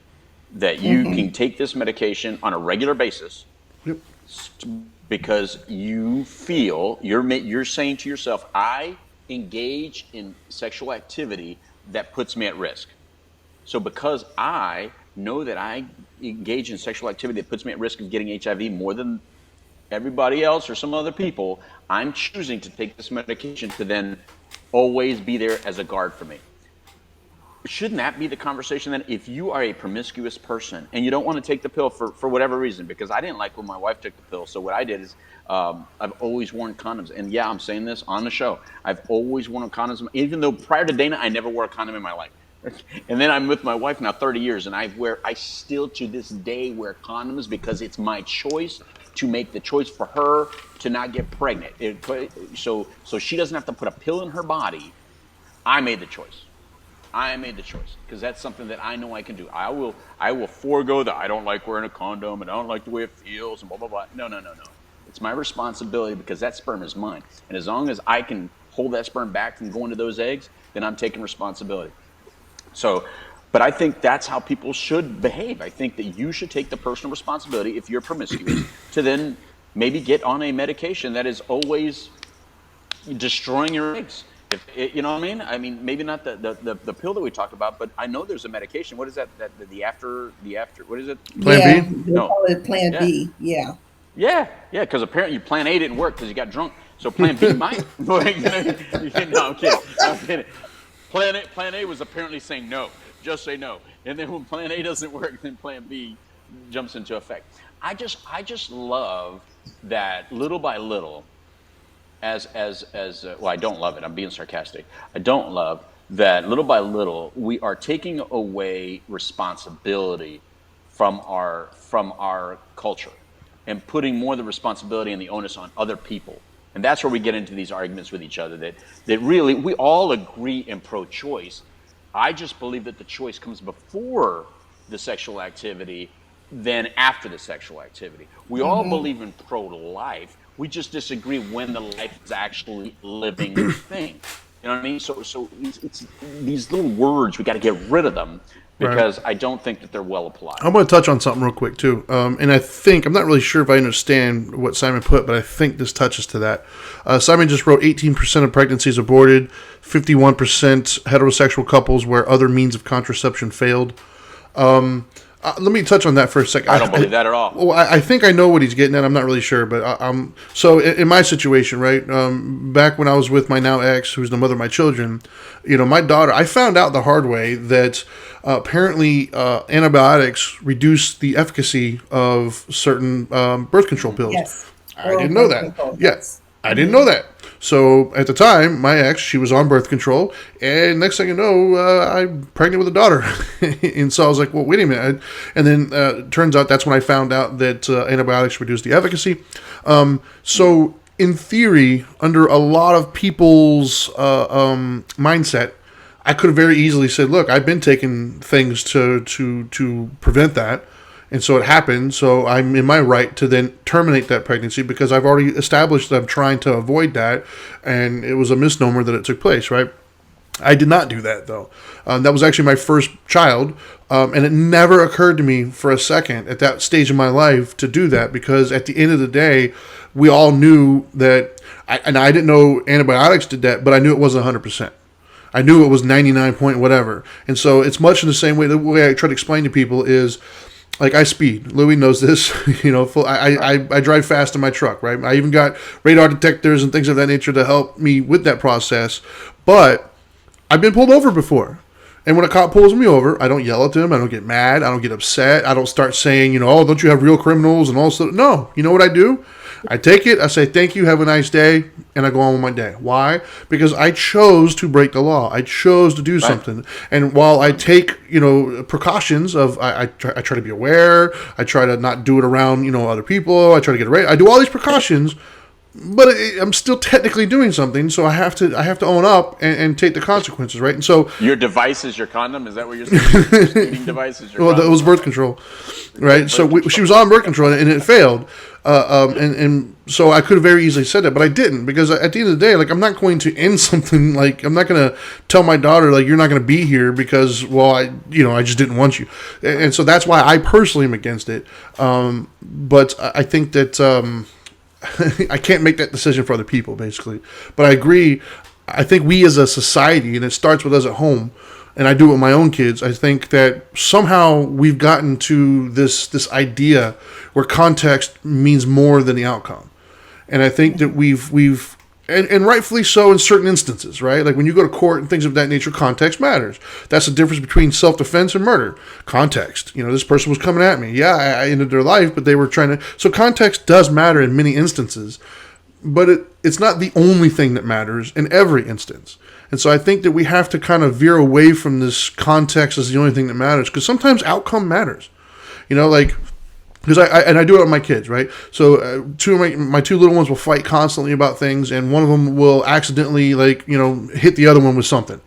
that you can take this medication on a regular basis Yep. because you feel you're saying to yourself, I engage in sexual activity that puts me at risk. So because I know that I engage in sexual activity that puts me at risk of getting HIV more than everybody else or some other people, I'm choosing to take this medication to then always be there as a guard for me. Shouldn't that be the conversation then? If you are a promiscuous person and you don't want to take the pill for whatever reason, because I didn't like when my wife took the pill. So what I did is I've always worn condoms. And yeah, I'm saying this on the show. I've always worn condoms, even though prior to Dana, I never wore a condom in my life. And then I'm with my wife now 30 years, and I still to this day wear condoms because it's my choice to make the choice for her to not get pregnant. So she doesn't have to put a pill in her body. I made the choice. I made the choice because that's something that I know I can do. I will forego that. I don't like wearing a condom and I don't like the way it feels and blah, blah, blah. No. It's my responsibility because that sperm is mine. And as long as I can hold that sperm back from going to those eggs, then I'm taking responsibility. So, but I think that's how people should behave. I think that you should take the personal responsibility, if you're promiscuous, to then maybe get on a medication that is always destroying your eggs. You know what I mean? I mean, maybe not the pill that we talked about, but I know there's a medication. What is that? The after, what is it? Plan Yeah, B? they No. call it Plan Yeah. B. Yeah. Yeah. Because apparently Plan A didn't work because you got drunk. So Plan B might. No, I'm kidding. Plan A was apparently saying no. Just say no. And then when Plan A doesn't work, then Plan B jumps into effect. I just love that little by little. Well, I don't love it. I'm being sarcastic. I don't love that little by little we are taking away responsibility from our culture and putting more of the responsibility and the onus on other people. And that's where we get into these arguments with each other that really we all agree in pro-choice. I just believe that the choice comes before the sexual activity than after the sexual activity. We all believe in pro-life. We just disagree when the life is actually a living thing. You know what I mean? So it's these little words, we got to get rid of them because I don't think that they're well applied. I'm going to touch on something real quick, too. And I think, I'm not really sure if I understand what Simon put, but I think this touches to that. Simon just wrote 18% of pregnancies aborted, 51% heterosexual couples where other means of contraception failed. Let me touch on that for a second. I don't believe that at all. Well, I think I know what he's getting at. I'm not really sure, but so in my situation, right? Back when I was with my now ex, who's the mother of my children, my daughter, I found out the hard way that apparently antibiotics reduce the efficacy of certain birth control pills. Yes. I didn't know that. Control, Yes, I didn't know that. So at the time, my ex, she was on birth control, and next thing you know, I'm pregnant with a daughter. And so I was like, well, wait a minute. And then turns out that's when I found out that antibiotics reduce the efficacy. So in theory, under a lot of people's mindset, I could have very easily said, look, I've been taking things to prevent that. And so it happened, so I'm in my right to then terminate that pregnancy because I've already established that I'm trying to avoid that, and it was a misnomer that it took place, right? I did not do that, though. That was actually my first child, and it never occurred to me for a second at that stage of my life to do that because at the end of the day, we all knew that, and I didn't know antibiotics did that, but I knew it wasn't 100%. I knew it was 99 point whatever. And so it's much in the same way. The way I try to explain to people is, like, I speed. Louis knows this. I drive fast in my truck, right? I even got radar detectors and things of that nature to help me with that process. But I've been pulled over before. And when a cop pulls me over, I don't yell at them. I don't get mad. I don't get upset. I don't start saying, oh, don't you have real criminals and all stuff. No. You know what I do? I take it. I say, thank you. Have a nice day. And I go on with my day. Why? Because I chose to break the law. I chose to do something. And while I take, precautions of, I try to be aware. I try to not do it around, other people. I try to get away. I do all these precautions. But I'm still technically doing something, so I have to own up and take the consequences, right? And so your device is your condom. Is that what you're saying? Your speeding device is your condom? Well, it was birth control, right? She was on birth control and it failed, and so I could have very easily said that, but I didn't, because at the end of the day, like, I'm not going to end something. Like, I'm not going to tell my daughter, like, you're not going to be here because, well, I just didn't want you, and so that's why I personally am against it. But I think that. I can't make that decision for other people, basically. But I agree. I think we as a society, and it starts with us at home, and I do it with my own kids, I think that somehow we've gotten to this idea where context means more than the outcome. And I think that we've and rightfully so in certain instances, right? Like when you go to court and things of that nature, context matters. That's the difference between self-defense and murder. Context. This person was coming at me. Yeah, I ended their life, but they were trying to... So context does matter in many instances, but it's not the only thing that matters in every instance. And so I think that we have to kind of veer away from this context as the only thing that matters, because sometimes outcome matters. Because I do it with my kids, right? So two of my two little ones will fight constantly about things, and one of them will accidentally, hit the other one with something,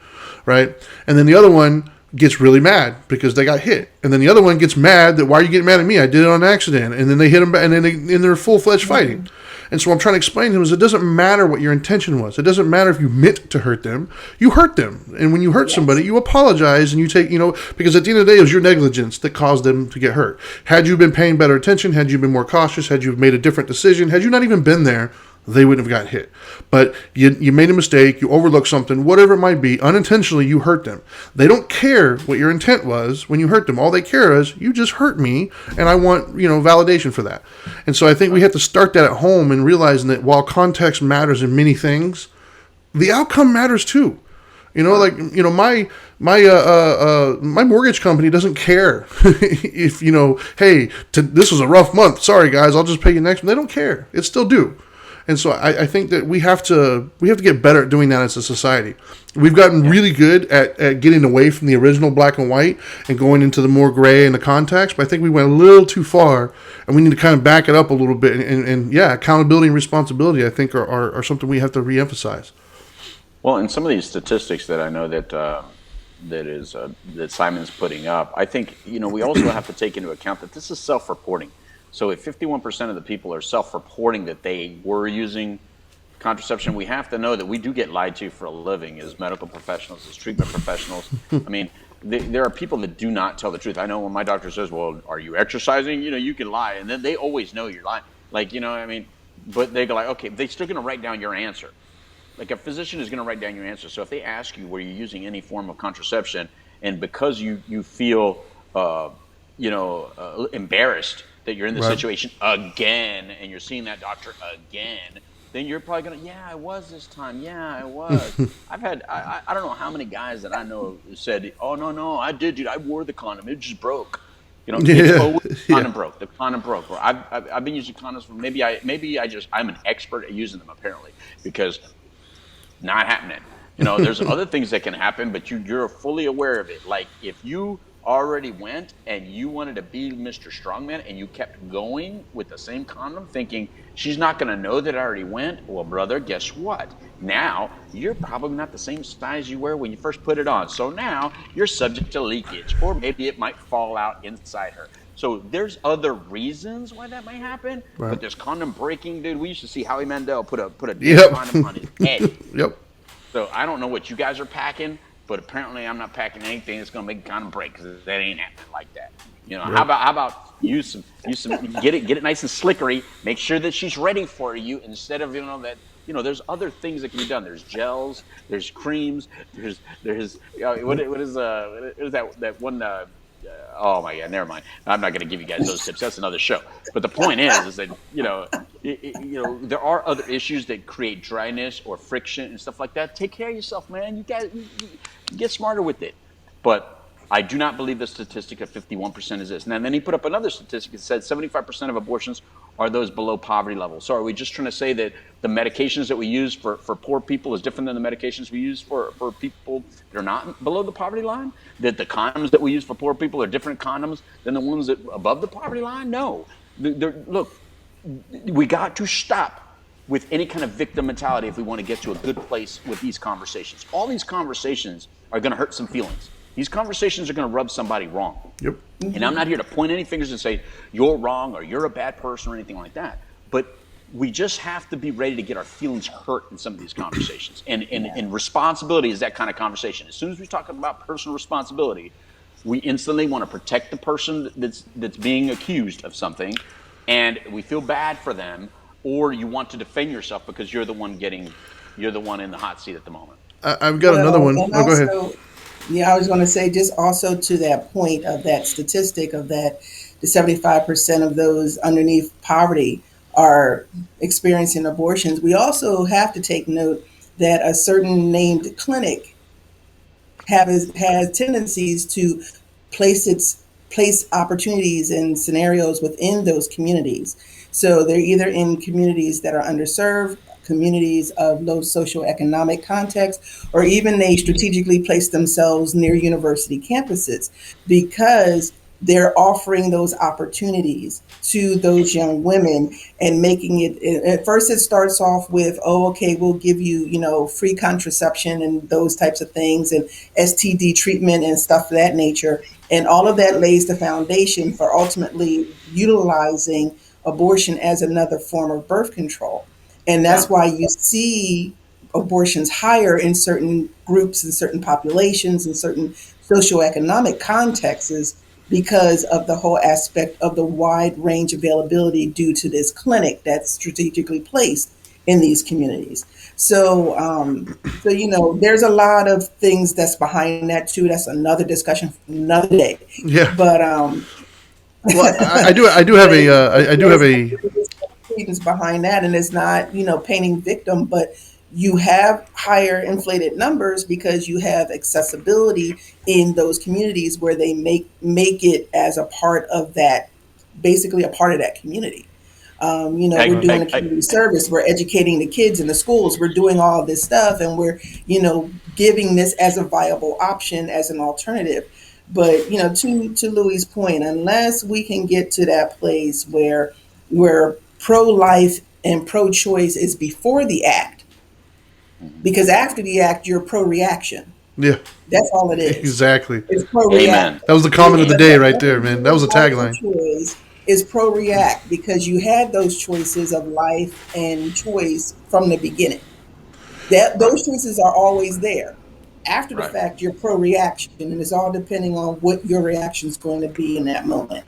right? And then the other one gets really mad because they got hit, and then the other one gets mad that, why are you getting mad at me? I did it on accident. And then they hit him back, and then they're full-fledged fighting. And so what I'm trying to explain to him is, it doesn't matter what your intention was. It doesn't matter if you meant to hurt them. You hurt them. And when you hurt somebody, you apologize, and you take, because at the end of the day, it was your negligence that caused them to get hurt. Had you been paying better attention, had you been more cautious, had you made a different decision, had you not even been there, they wouldn't have got hit. But you made a mistake, you overlooked something, whatever it might be, unintentionally you hurt them. They don't care what your intent was when you hurt them. All they care is, you just hurt me, and I want, validation for that. And so I think we have to start that at home, and realizing that while context matters in many things, the outcome matters too. My mortgage company doesn't care if, hey, this was a rough month. Sorry guys, I'll just pay you next month. They don't care. It's still due. And so I think that we have to get better at doing that as a society. We've gotten really good at getting away from the original black and white and going into the more gray and the context. But I think we went a little too far, and we need to kind of back it up a little bit. And accountability and responsibility, I think, are something we have to reemphasize. Well, and some of these statistics that I know that Simon's putting up, I think we also have to take into account that this is self-reporting. So if 51% of the people are self-reporting that they were using contraception, we have to know that we do get lied to for a living as medical professionals, as treatment professionals. I mean, there are people that do not tell the truth. I know when my doctor says, well, are you exercising? You can lie. And then they always know you're lying. But they go like, okay, they're still going to write down your answer. Like a physician is going to write down your answer. So if they ask you, were you using any form of contraception? And because you feel, embarrassed that you're in this situation again, and you're seeing that doctor again, then you're probably going to, yeah, I was this time. Yeah, I was. I've had, I don't know how many guys that I know said, oh, no, I did, dude. I wore the condom. It just broke. The condom broke. The condom broke. Or I've been using condoms for I'm an expert at using them, apparently, because not happening. There's other things that can happen, but you're fully aware of it. Like if you already went and you wanted to be Mr. Strongman and you kept going with the same condom thinking she's not going to know that I already went, well, brother, guess what? Now you're probably not the same size you were when you first put it on. So now you're subject to leakage, or maybe it might fall out inside her. So there's other reasons why that might happen. Right. But this condom breaking, dude, we used to see Howie Mandel put a condom on his head. Yep. So I don't know what you guys are packing, but apparently I'm not packing anything that's going to make a condom break, because that ain't happening like that. How about use some get it nice and slickery. Make sure that she's ready for you, instead of there's other things that can be done. There's gels, there's creams, there's what is that one? Oh my God, never mind. I'm not going to give you guys those tips. That's another show. But the point is that there are other issues that create dryness or friction and stuff like that. Take care of yourself, man. You guys get smarter with it. But I do not believe the statistic of 51% is this. And then he put up another statistic that said 75% of abortions are those below poverty level. So are we just trying to say that the medications that we use for poor people is different than the medications we use for people that are not below the poverty line? That the condoms that we use for poor people are different condoms than the ones that above the poverty line? No. Look, we got to stop with any kind of victim mentality if we want to get to a good place with these conversations. All these conversations are going to hurt some feelings. These conversations are going to rub somebody wrong. Yep. And I'm not here to point any fingers and say you're wrong or you're a bad person or anything like that. But we just have to be ready to get our feelings hurt in some of these conversations. And responsibility is that kind of conversation. As soon as we talk about personal responsibility, we instantly want to protect the person that's being accused of something, and we feel bad for them, or you want to defend yourself because you're the one in the hot seat at the moment. I've got another one. Oh, go ahead. Yeah, I was going to say, just also to that point of that statistic of that the 75% of those underneath poverty are experiencing abortions. We also have to take note that a certain named clinic has tendencies to place opportunities and scenarios within those communities. So they're either in communities that are underserved, communities of low socioeconomic context, or even they strategically place themselves near university campuses because they're offering those opportunities to those young women and making it, at first it starts off with, oh, okay, we'll give you, free contraception and those types of things and STD treatment and stuff of that nature. And all of that lays the foundation for ultimately utilizing abortion as another form of birth control. And that's why you see abortions higher in certain groups and certain populations and certain socioeconomic contexts because of the whole aspect of the wide range availability due to this clinic that's strategically placed in these communities. So, there's a lot of things that's behind that too. That's another discussion for another day. Yeah. But well, I do have a credence behind that, and it's not painting victim, but you have higher inflated numbers because you have accessibility in those communities where they make it as a part of that, basically a part of that community. We're doing a community service, we're educating the kids in the schools, we're doing all this stuff, and we're giving this as a viable option, as an alternative. But to Louis' point, unless we can get to that place where pro-life and pro-choice is before the act, because after the act you're pro-reaction. Yeah, that's all it is. Exactly. It's pro-react. That was the comment of the day right there, man. That was a tagline. Is pro-react because you had those choices of life and choice from the beginning. Those choices are always there. After the fact, you're pro-reaction, and it's all depending on what your reaction is going to be in that moment.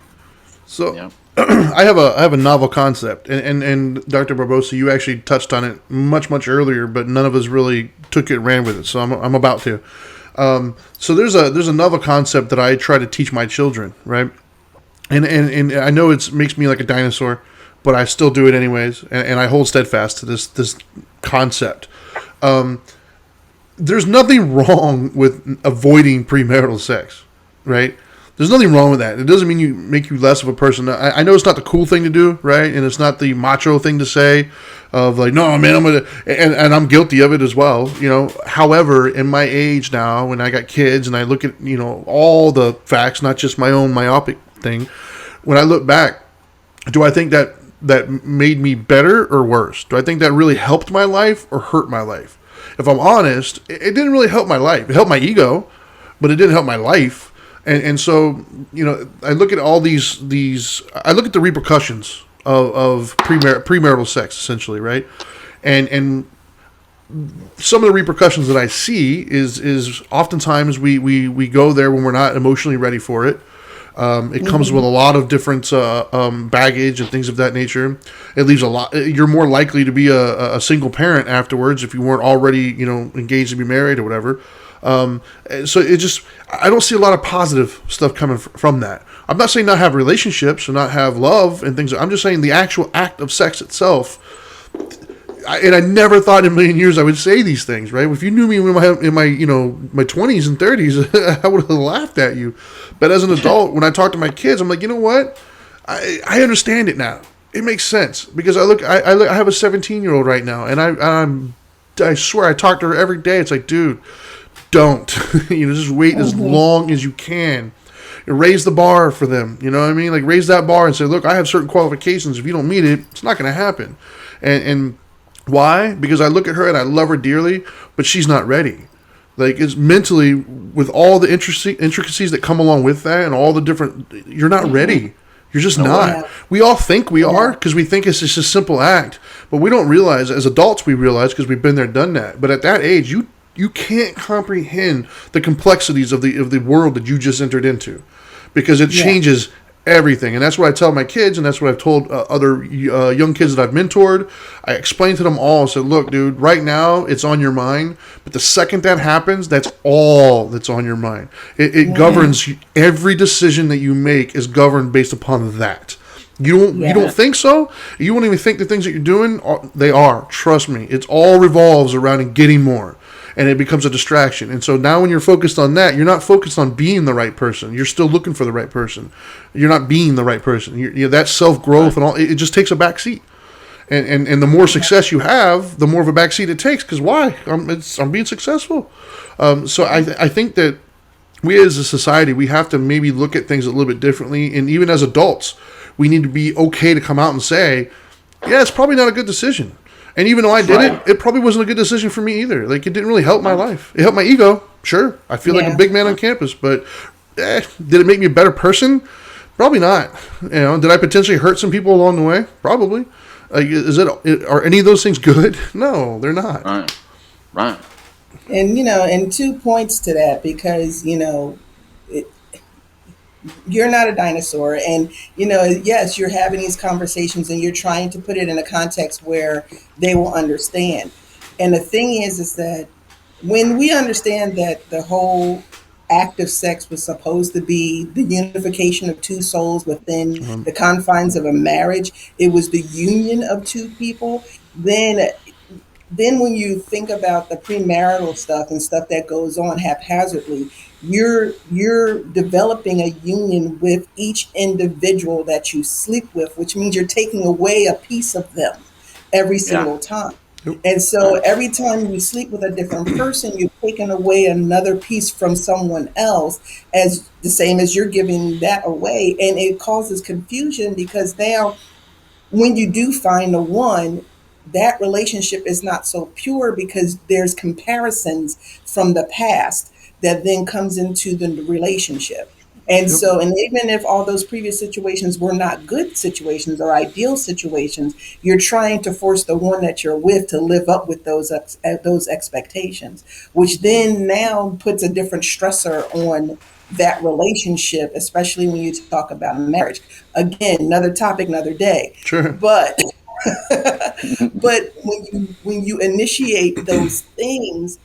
So, I have a novel concept, and Dr. Barbosa, you actually touched on it much earlier, but none of us really took it and ran with it. So I'm about to. So there's a novel concept that I try to teach my children, right? And I know it makes me like a dinosaur, but I still do it anyways, and I hold steadfast to this concept. There's nothing wrong with avoiding premarital sex, right? There's nothing wrong with that. It doesn't mean make you less of a person. I know it's not the cool thing to do, right? And it's not the macho thing to say of like, no, man, I'm going to, and I'm guilty of it as well, However, in my age now, when I got kids and I look at, all the facts, not just my own myopic thing, when I look back, do I think that made me better or worse? Do I think that really helped my life or hurt my life? If I'm honest, it didn't really help my life. It helped my ego, but it didn't help my life. And so, I look at all these. I look at the repercussions of premarital sex, essentially, right? And some of the repercussions that I see is oftentimes we go there when we're not emotionally ready for it. It comes with a lot of different baggage and things of that nature. It leaves a lot. You're more likely to be a single parent afterwards if you weren't already engaged to be married or whatever. So I don't see a lot of positive stuff coming from that. I'm not saying not have relationships or not have love and things. I'm just saying the actual act of sex itself, and I never thought in a million years I would say these things, right? If you knew me in my my 20s and 30s, I would have laughed at you. But as an adult, when I talk to my kids, I'm like, you know what? I understand it now. It makes sense because I have a 17-year-old right now, and I swear I talk to her every day. It's like, dude, don't just wait as long as you can. Raise the bar for them. You know what I mean? Like raise that bar and say, look, I have certain qualifications. If you don't meet it, it's not going to happen. And why? Because I look at her and I love her dearly, but she's not ready. Like it's mentally with all the intricacies that come along with that and all the different, you're not ready. You're just not. Yeah. We all think we are because we think it's just a simple act, but we don't realize. As adults, we realize because we've been there, done that. But at that age, you can't comprehend the complexities of the world that you just entered into, because it changes everything. And that's what I tell my kids, and that's what I've told other young kids that I've mentored. I explain to them all. I said, look, dude, right now it's on your mind, but the second that happens, that's all that's on your mind. It governs every decision that you make is governed based upon that. You don't think so? You won't even think the things that you're doing, they are. Trust me. It all revolves around getting more. And it becomes a distraction. And so now when you're focused on that, you're not focused on being the right person. You're still looking for the right person. You're not being the right person. That self-growth and all, it just takes a back seat. And the more success you have, the more of a back seat it takes. Because why? I'm being successful. So I think that we as a society, we have to maybe look at things a little bit differently. And even as adults, we need to be okay to come out and say, yeah, it's probably not a good decision. And even though I did it probably wasn't a good decision for me either. Like, it didn't really help my life. It helped my ego, sure. I feel like a big man on campus, but did it make me a better person? Probably not. Did I potentially hurt some people along the way? Probably. Like, are any of those things good? No, they're not. Right. And and 2 points to that, because you're not a dinosaur, and yes, you're having these conversations and you're trying to put it in a context where they will understand. And the thing is that when we understand that the whole act of sex was supposed to be the unification of two souls within the confines of a marriage, it was the union of two people, then when you think about the premarital stuff and stuff that goes on haphazardly, you're developing a union with each individual that you sleep with, which means you're taking away a piece of them every single time. And so every time you sleep with a different person, you're taking away another piece from someone else, as the same as you're giving that away. And it causes confusion, because now when you do find the one, that relationship is not so pure, because there's comparisons from the past that then comes into the relationship. And so, and even if all those previous situations were not good situations or ideal situations, you're trying to force the one that you're with to live up with those expectations, which then now puts a different stressor on that relationship, especially when you talk about marriage. Again, another topic, another day. Sure. But but when you initiate those things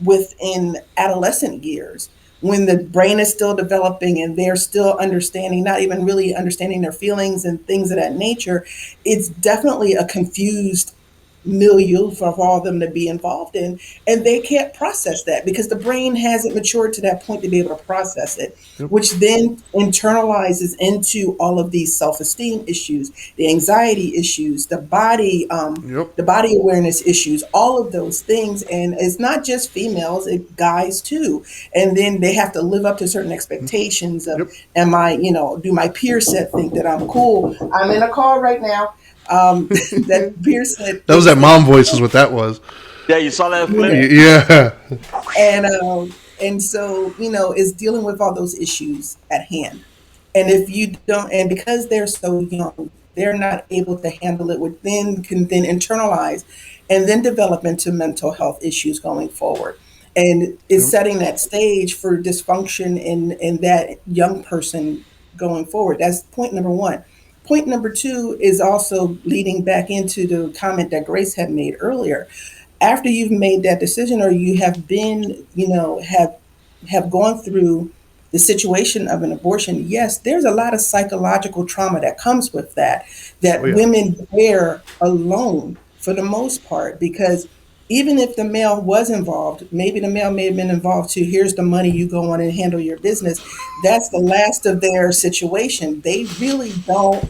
within adolescent years, when the brain is still developing and they're still understanding, not even really understanding their feelings and things of that nature, it's definitely a confused milieu for all of them to be involved in. And they can't process that because the brain hasn't matured to that point to be able to process it, which then internalizes into all of these self-esteem issues, the anxiety issues, the body awareness issues, all of those things. And it's not just females, it guys too. And then they have to live up to certain expectations of, am I, do my peer set think that I'm cool? I'm in a car right now. That peer set. That was that mom voice is what that was. Yeah, you saw that flip? Yeah. And so, it's dealing with all those issues at hand. And if you don't, and because they're so young, they're not able to handle it, which then can then internalize and then develop into mental health issues going forward. And is setting that stage for dysfunction in that young person going forward. That's point number one. Point number two is also leading back into the comment that Grace had made earlier. After you've made that decision, or you have been, have gone through the situation of an abortion, yes, there's a lot of psychological trauma that comes with that, women bear alone for the most part, because even if the male was involved, maybe the male may have been involved too. Here's the money, you go on and handle your business. That's the last of their situation. They really don't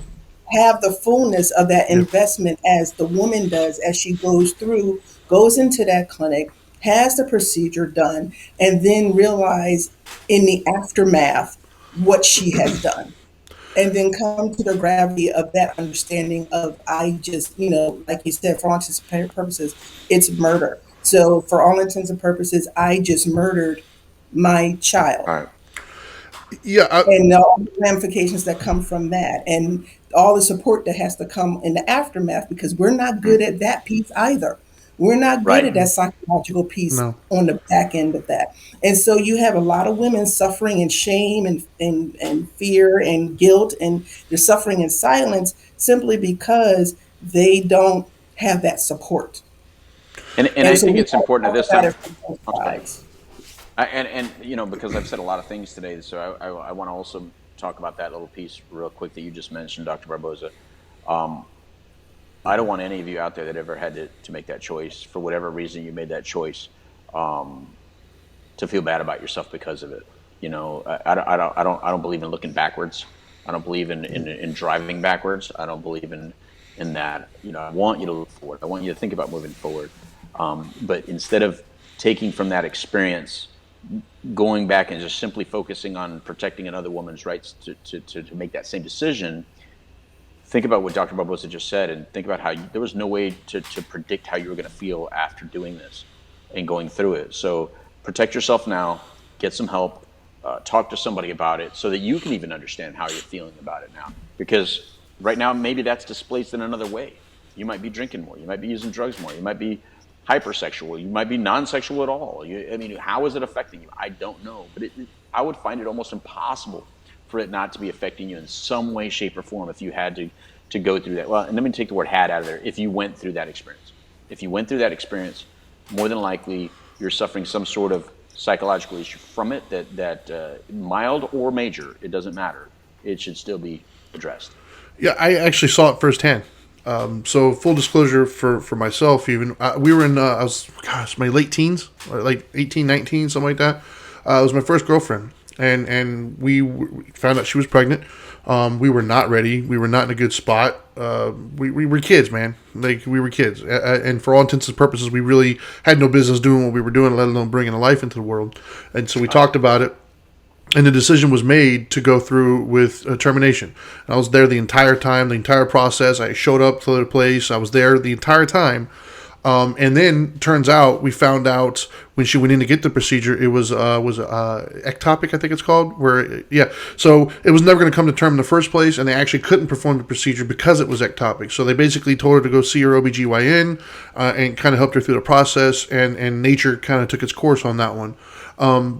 have the fullness of that Yeah. investment as the woman does, as she goes through, goes into that clinic, has the procedure done, and then realize in the aftermath what she has done, and then come to the gravity of that understanding of, I just, like you said, for all intents and purposes, it's murder. So for all intents and purposes, I just murdered my child, All right. Yeah. and all the ramifications that come from that, and all the support that has to come in the aftermath, because we're not good at that piece either. We're not good Right. at that psychological piece No. on the back end of that. And so you have a lot of women suffering in shame and fear and guilt, and they're suffering in silence simply because they don't have that support. And And I so think we it's gotta important at talk this about time. it from both I'm sorry. sides. Because I've said a lot of things today, so I want to also talk about that little piece real quick that you just mentioned, Dr. Barbosa. Um, I don't want any of you out there that ever had to make that choice, for whatever reason you made that choice, um, to feel bad about yourself because of it. I don't believe in looking backwards. I don't believe in driving backwards. I don't believe in that. I want you to look forward. I want you to think about moving forward. But instead of taking from that experience, going back and just simply focusing on protecting another woman's rights to make that same decision, think about what Dr. Barbosa just said, and think about how there was no way to predict how you were going to feel after doing this and going through it. So protect yourself now, get some help, talk to somebody about it so that you can even understand how you're feeling about it now. Because right now, maybe that's displaced in another way. You might be drinking more. You might be using drugs more. You might be hypersexual. You might be non-sexual at all. How is it affecting you? I don't know. But I would find it almost impossible for it not to be affecting you in some way, shape, or form if you had to go through that. Well, and let me take the word had out of there. If you went through that experience. If you went through that experience, more than likely you're suffering some sort of psychological issue from it that mild or major, it doesn't matter. It should still be addressed. Yeah, I actually saw it firsthand. So full disclosure for myself, even we were in I was my late teens, like 18, 19, something like that. It was my first girlfriend, and we found out she was pregnant. We were not ready. We were not in a good spot. We were kids, man. Like, we were kids, and for all intents and purposes, we really had no business doing what we were doing, let alone bringing a life into the world. And so we talked about it. And the decision was made to go through with termination. And I was there the entire time, the entire process. I showed up to the place. I was there the entire time. And then turns out, we found out when she went in to get the procedure, it was ectopic, I think it's called. So it was never going to come to term in the first place, and they actually couldn't perform the procedure because it was ectopic. So they basically told her to go see her OBGYN and kind of helped her through the process, and nature kind of took its course on that one.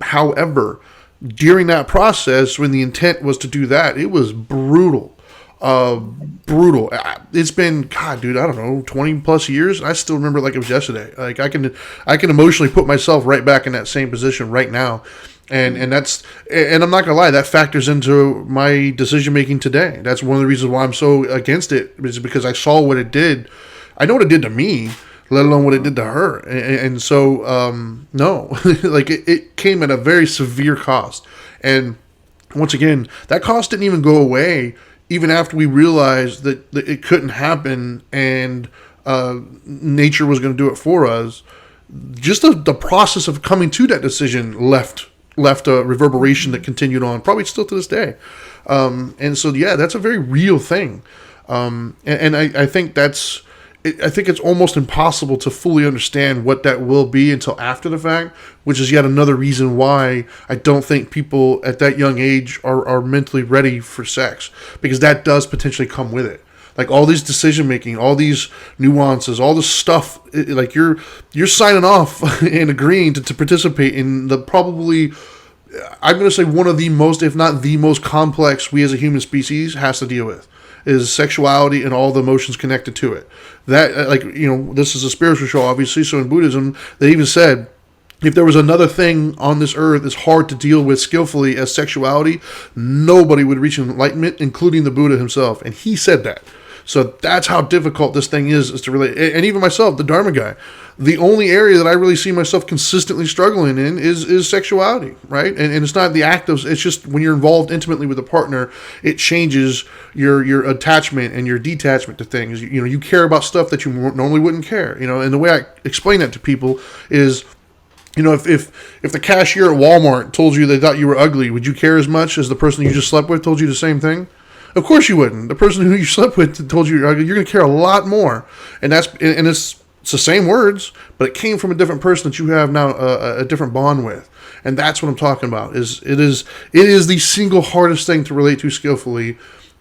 However, during that process, when the intent was to do that, it was brutal. Brutal. It's been, God, dude, I don't know, 20 plus years. I still remember it like it was yesterday. Like, I can emotionally put myself right back in that same position right now. And I'm not gonna lie, that factors into my decision making today. That's one of the reasons why I'm so against it, is because I saw what it did. I know what it did to me, let alone what it did to her. And so, no, like, it came at a very severe cost. And once again, that cost didn't even go away even after we realized that it couldn't happen, and nature was going to do it for us. Just the process of coming to that decision left a reverberation that continued on, probably still to this day. And so, yeah, that's a very real thing. And I think I think it's almost impossible to fully understand what that will be until after the fact, which is yet another reason why I don't think people at that young age are mentally ready for sex, because that does potentially come with it. Like, all these decision making, all these nuances, all this stuff, like, you're signing off and agreeing to participate in the probably, I'm going to say, one of the most, if not the most complex we as a human species has to deal with, is sexuality and all the emotions connected to it. That, like, this is a spiritual show, obviously, so in Buddhism, they even said, if there was another thing on this earth as hard to deal with skillfully as sexuality, nobody would reach enlightenment, including the Buddha himself. And he said that. So that's how difficult this thing is to relate. And even myself, the Dharma guy, the only area that I really see myself consistently struggling in is sexuality, right? And it's not the act of, it's just when you're involved intimately with a partner, it changes your attachment and your detachment to things. You care about stuff that you normally wouldn't care, and the way I explain that to people is, if the cashier at Walmart told you they thought you were ugly, would you care as much as the person you just slept with told you the same thing? Of course you wouldn't. The person who you slept with told you you're ugly, you're going to care a lot more. And it's the same words, but it came from a different person that you have now a different bond with. And that's what I'm talking about. It is the single hardest thing to relate to skillfully.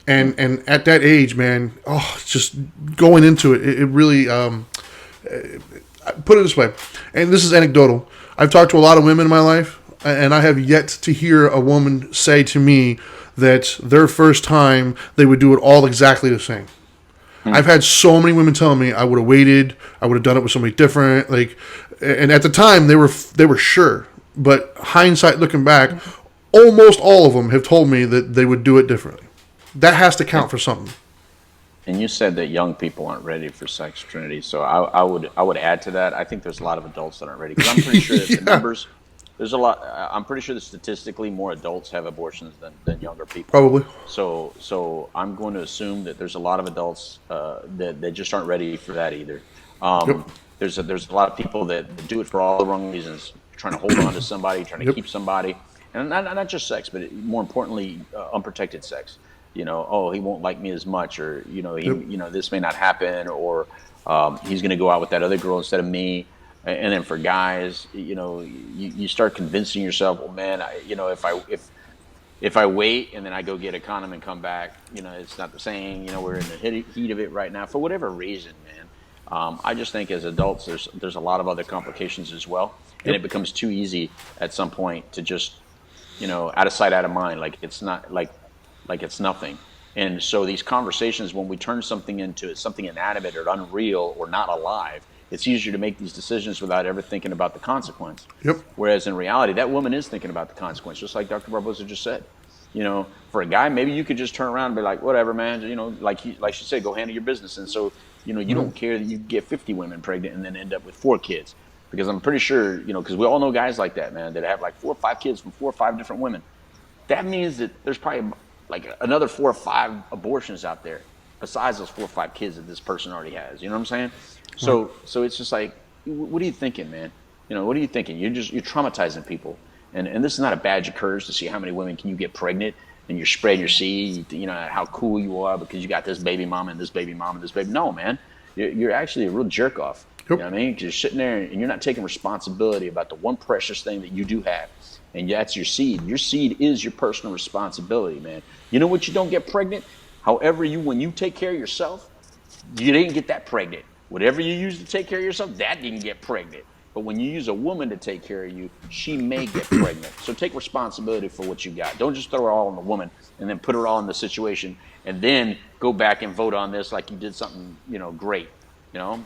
And at that age, man, just going into it, it really, put it this way, and this is anecdotal. I've talked to a lot of women in my life, and I have yet to hear a woman say to me that their first time they would do it all exactly the same. I've had so many women telling me I would have waited, I would have done it with somebody different, and at the time they were sure, but hindsight looking back, almost all of them have told me that they would do it differently. That has to count for something. And you said that young people aren't ready for sex, Trinity. So I would add to that. I think there's a lot of adults that aren't ready, because I'm pretty sure that the numbers. There's a lot. I'm pretty sure that statistically more adults have abortions than younger people. Probably. So I'm going to assume that there's a lot of adults that just aren't ready for that either. There's a lot of people that do it for all the wrong reasons, trying to hold on to somebody, trying to keep somebody, and not just sex, but more importantly, unprotected sex. He won't like me as much, or this may not happen, or he's going to go out with that other girl instead of me. And then for guys, you start convincing yourself, well, man, if I wait and then I go get a condom and come back, it's not the same. We're in the heat of it right now for whatever reason, man. I just think as adults, there's a lot of other complications as well, and it becomes too easy at some point to just, out of sight, out of mind, like it's not like it's nothing. And so these conversations, when we turn something into something inanimate or unreal or not alive, it's easier to make these decisions without ever thinking about the consequence. Whereas in reality, that woman is thinking about the consequence, just like Dr. Barbosa just said. For a guy, maybe you could just turn around and be like, whatever, man, like she said, go handle your business. And so, you don't care that you get 50 women pregnant and then end up with 4 kids. Because I'm pretty sure, because we all know guys like that, man, that have like 4 or 5 kids from 4 or 5 different women. That means that there's probably like another 4 or 5 abortions out there besides those 4 or 5 kids that this person already has. You know what I'm saying? So it's just like, what are you thinking, man? What are you thinking? You're traumatizing people. And this is not a badge of courage to see how many women can you get pregnant, and you're spreading your seed, how cool you are because you got this baby mama and this baby mama and this baby. No, man, you're actually a real jerk off. You know what I mean? Because you're sitting there and you're not taking responsibility about the one precious thing that you do have. And that's your seed. Your seed is your personal responsibility, man. You know what? You don't get pregnant. However, when you take care of yourself, you didn't get that pregnant. Whatever you use to take care of yourself, that didn't get pregnant. But when you use a woman to take care of you, she may get pregnant. So take responsibility for what you got. Don't just throw it all on the woman and then put her all in the situation and then go back and vote on this like you did something, great. No.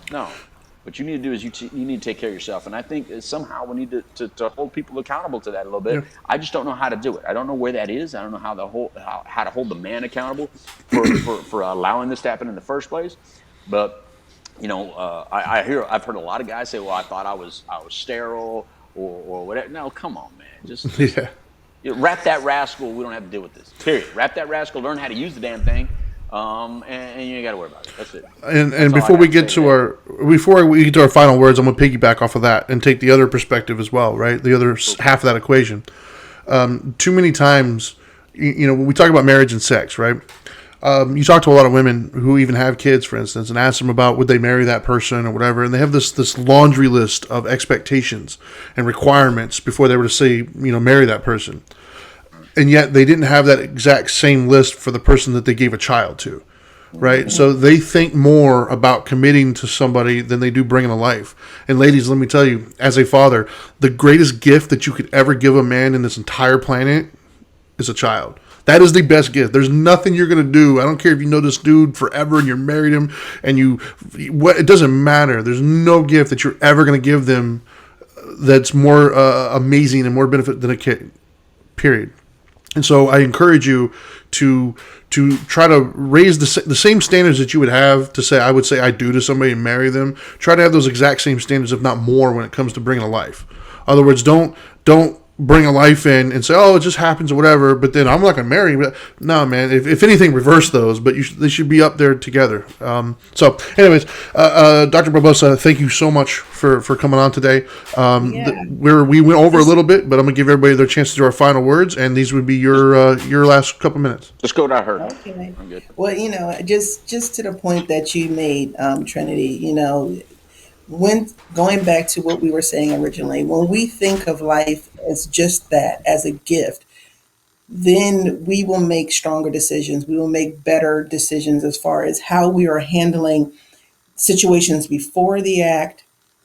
What you need to do is you need to take care of yourself. And I think somehow we need to hold people accountable to that a little bit. Yeah. I just don't know how to do it. I don't know where that is. I don't know how to hold the man accountable for allowing this to happen in the first place. But I've heard a lot of guys say, well, I thought I was sterile or whatever. No, come on, man. Just wrap that rascal. We don't have to deal with this. Period. Wrap that rascal. Learn how to use the damn thing. And you ain't got to worry about it. That's it. And before we get to our final words, I'm going to piggyback off of that and take the other perspective as well, right? The other half of that equation. Too many times, when we talk about marriage and sex, right? You talk to a lot of women who even have kids, for instance, and ask them about would they marry that person or whatever, and they have this laundry list of expectations and requirements before they were to say, marry that person. And yet they didn't have that exact same list for the person that they gave a child to, right? Mm-hmm. So they think more about committing to somebody than they do bringing a life. And ladies, let me tell you, as a father, the greatest gift that you could ever give a man in this entire planet is a child. That is the best gift. There's nothing you're going to do. I don't care if you know this dude forever and you're married him and it doesn't matter. There's no gift that you're ever going to give them that's more amazing and more benefit than a kid, period. And so I encourage you to try to raise the same standards that you would have to say, I would say I do to somebody and marry them. Try to have those exact same standards, if not more, when it comes to bringing a life. In other words, don't bring a life in and say, oh, it just happens or whatever, but then I'm not going to marry you. No, man, if anything, reverse those, but they should be up there together. So anyways, Dr. Barbosa, thank you so much for coming on today. We went over a little bit, but I'm going to give everybody their chance to do our final words, and these would be your last couple minutes. Just go to her. Okay. I'm good. Well, just to the point that you made, Trinity, when going back to what we were saying originally, when we think of life as just that, as a gift, then we will make stronger decisions. We will make better decisions as far as how we are handling situations before the act,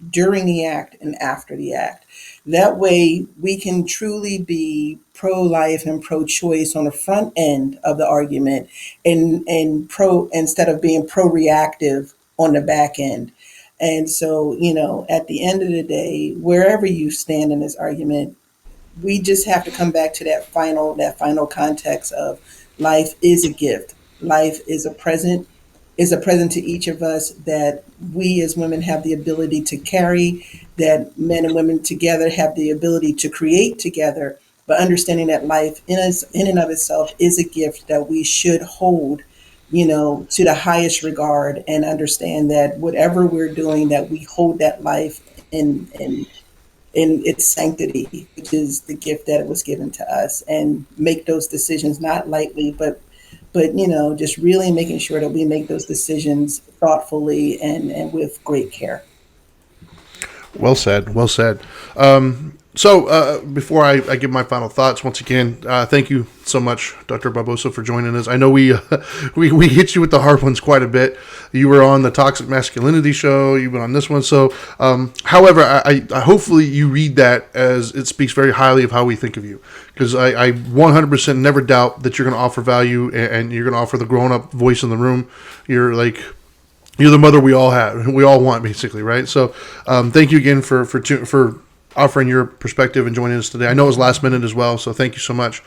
during the act, and after the act. That way we can truly be pro-life and pro-choice on the front end of the argument, and instead of being pro-reactive on the back end. And so, at the end of the day, wherever you stand in this argument, we just have to come back to that final context of life is a gift. Life is a present to each of us that we as women have the ability to carry, that men and women together have the ability to create together, but understanding that life in and of itself is a gift that we should hold, to the highest regard, and understand that whatever we're doing, that we hold that life in its sanctity, which is the gift that it was given to us, and make those decisions not lightly, but just really making sure that we make those decisions thoughtfully and with great care. Well said. Well said. So before I give my final thoughts, once again, thank you so much, Dr. Barbosa, for joining us. I know we hit you with the hard ones quite a bit. You were on the Toxic Masculinity show. You've been on this one. So, however, I hopefully you read that as it speaks very highly of how we think of you, because I 100% never doubt that you're going to offer value and you're going to offer the grown-up voice in the room. You're the mother we all have, we all want, basically, right? So, thank you again for offering your perspective and joining us today. I know it was last minute as well, so thank you so much.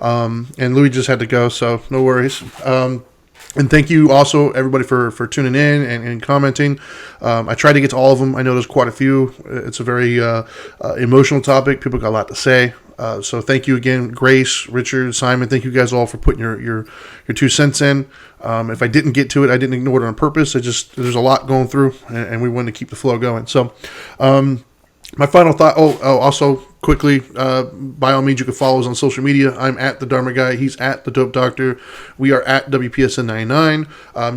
And Louis just had to go, so no worries. And thank you also, everybody, for tuning in and commenting. I tried to get to all of them. I know there's quite a few. It's a very emotional topic. People got a lot to say. So thank you again, Grace, Richard, Simon. Thank you guys all for putting your 2 cents in. If I didn't get to it, I didn't ignore it on purpose. There's a lot going through, and we wanted to keep the flow going. So, my final thought. Also quickly, by all means, you can follow us on social media. I'm at the Dharma Guy. He's at the Dope Doctor. We are at WPSN99.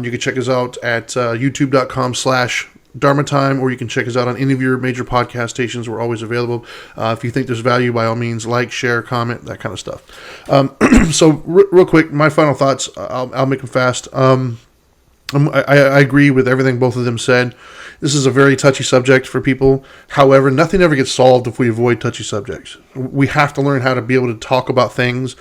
You can check us out at youtube.com/Dharma Time, or you can check us out on any of your major podcast stations. We're always available. If you think there's value, by all means, like, share, comment, that kind of stuff. So real quick, my final thoughts. I'll make them fast. I agree with everything both of them said. This is a very touchy subject for people. However, nothing ever gets solved if we avoid touchy subjects. We have to learn how to be able to talk about things,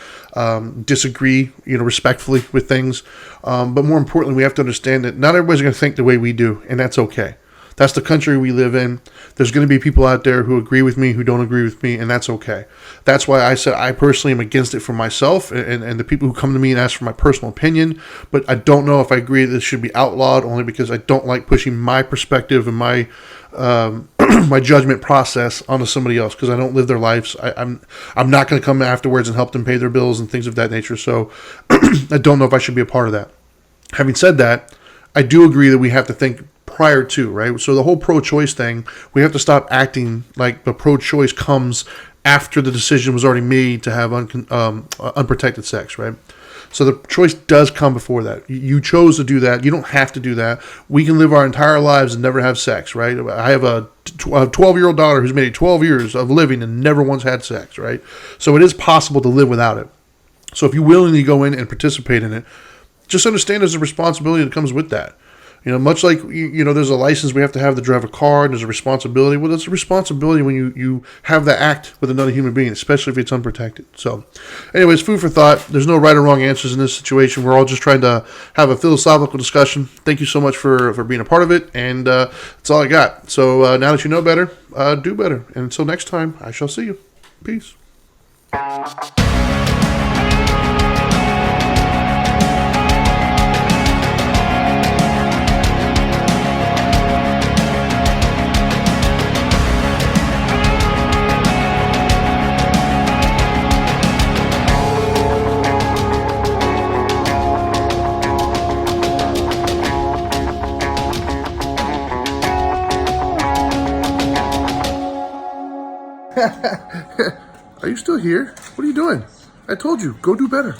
disagree, respectfully with things. But more importantly, we have to understand that not everybody's going to think the way we do, and that's okay. That's the country we live in. There's going to be people out there who agree with me, who don't agree with me, and that's okay. That's why I said I personally am against it for myself and the people who come to me and ask for my personal opinion. But I don't know if I agree that this should be outlawed, only because I don't like pushing my perspective and my my judgment process onto somebody else, because I don't live their lives. I'm not going to come afterwards and help them pay their bills and things of that nature. So I don't know if I should be a part of that. Having said that, I do agree that we have to think prior to, right? So the whole pro-choice thing, we have to stop acting like the pro-choice comes after the decision was already made to have unprotected sex, right? So the choice does come before that. You chose to do that. You don't have to do that. We can live our entire lives and never have sex, right? I have a 12-year-old daughter who's made 12 years of living and never once had sex, right? So it is possible to live without it. So if you willingly go in and participate in it, just understand there's a responsibility that comes with that. Much like, there's a license we have to have to drive a car, and there's a responsibility. Well, it's a responsibility when you have that act with another human being, especially if it's unprotected. So, anyways, food for thought. There's no right or wrong answers in this situation. We're all just trying to have a philosophical discussion. Thank you so much for being a part of it, and that's all I got. So now that you know better, do better. And until next time, I shall see you. Peace. Are you still here? What are you doing? I told you, go do better.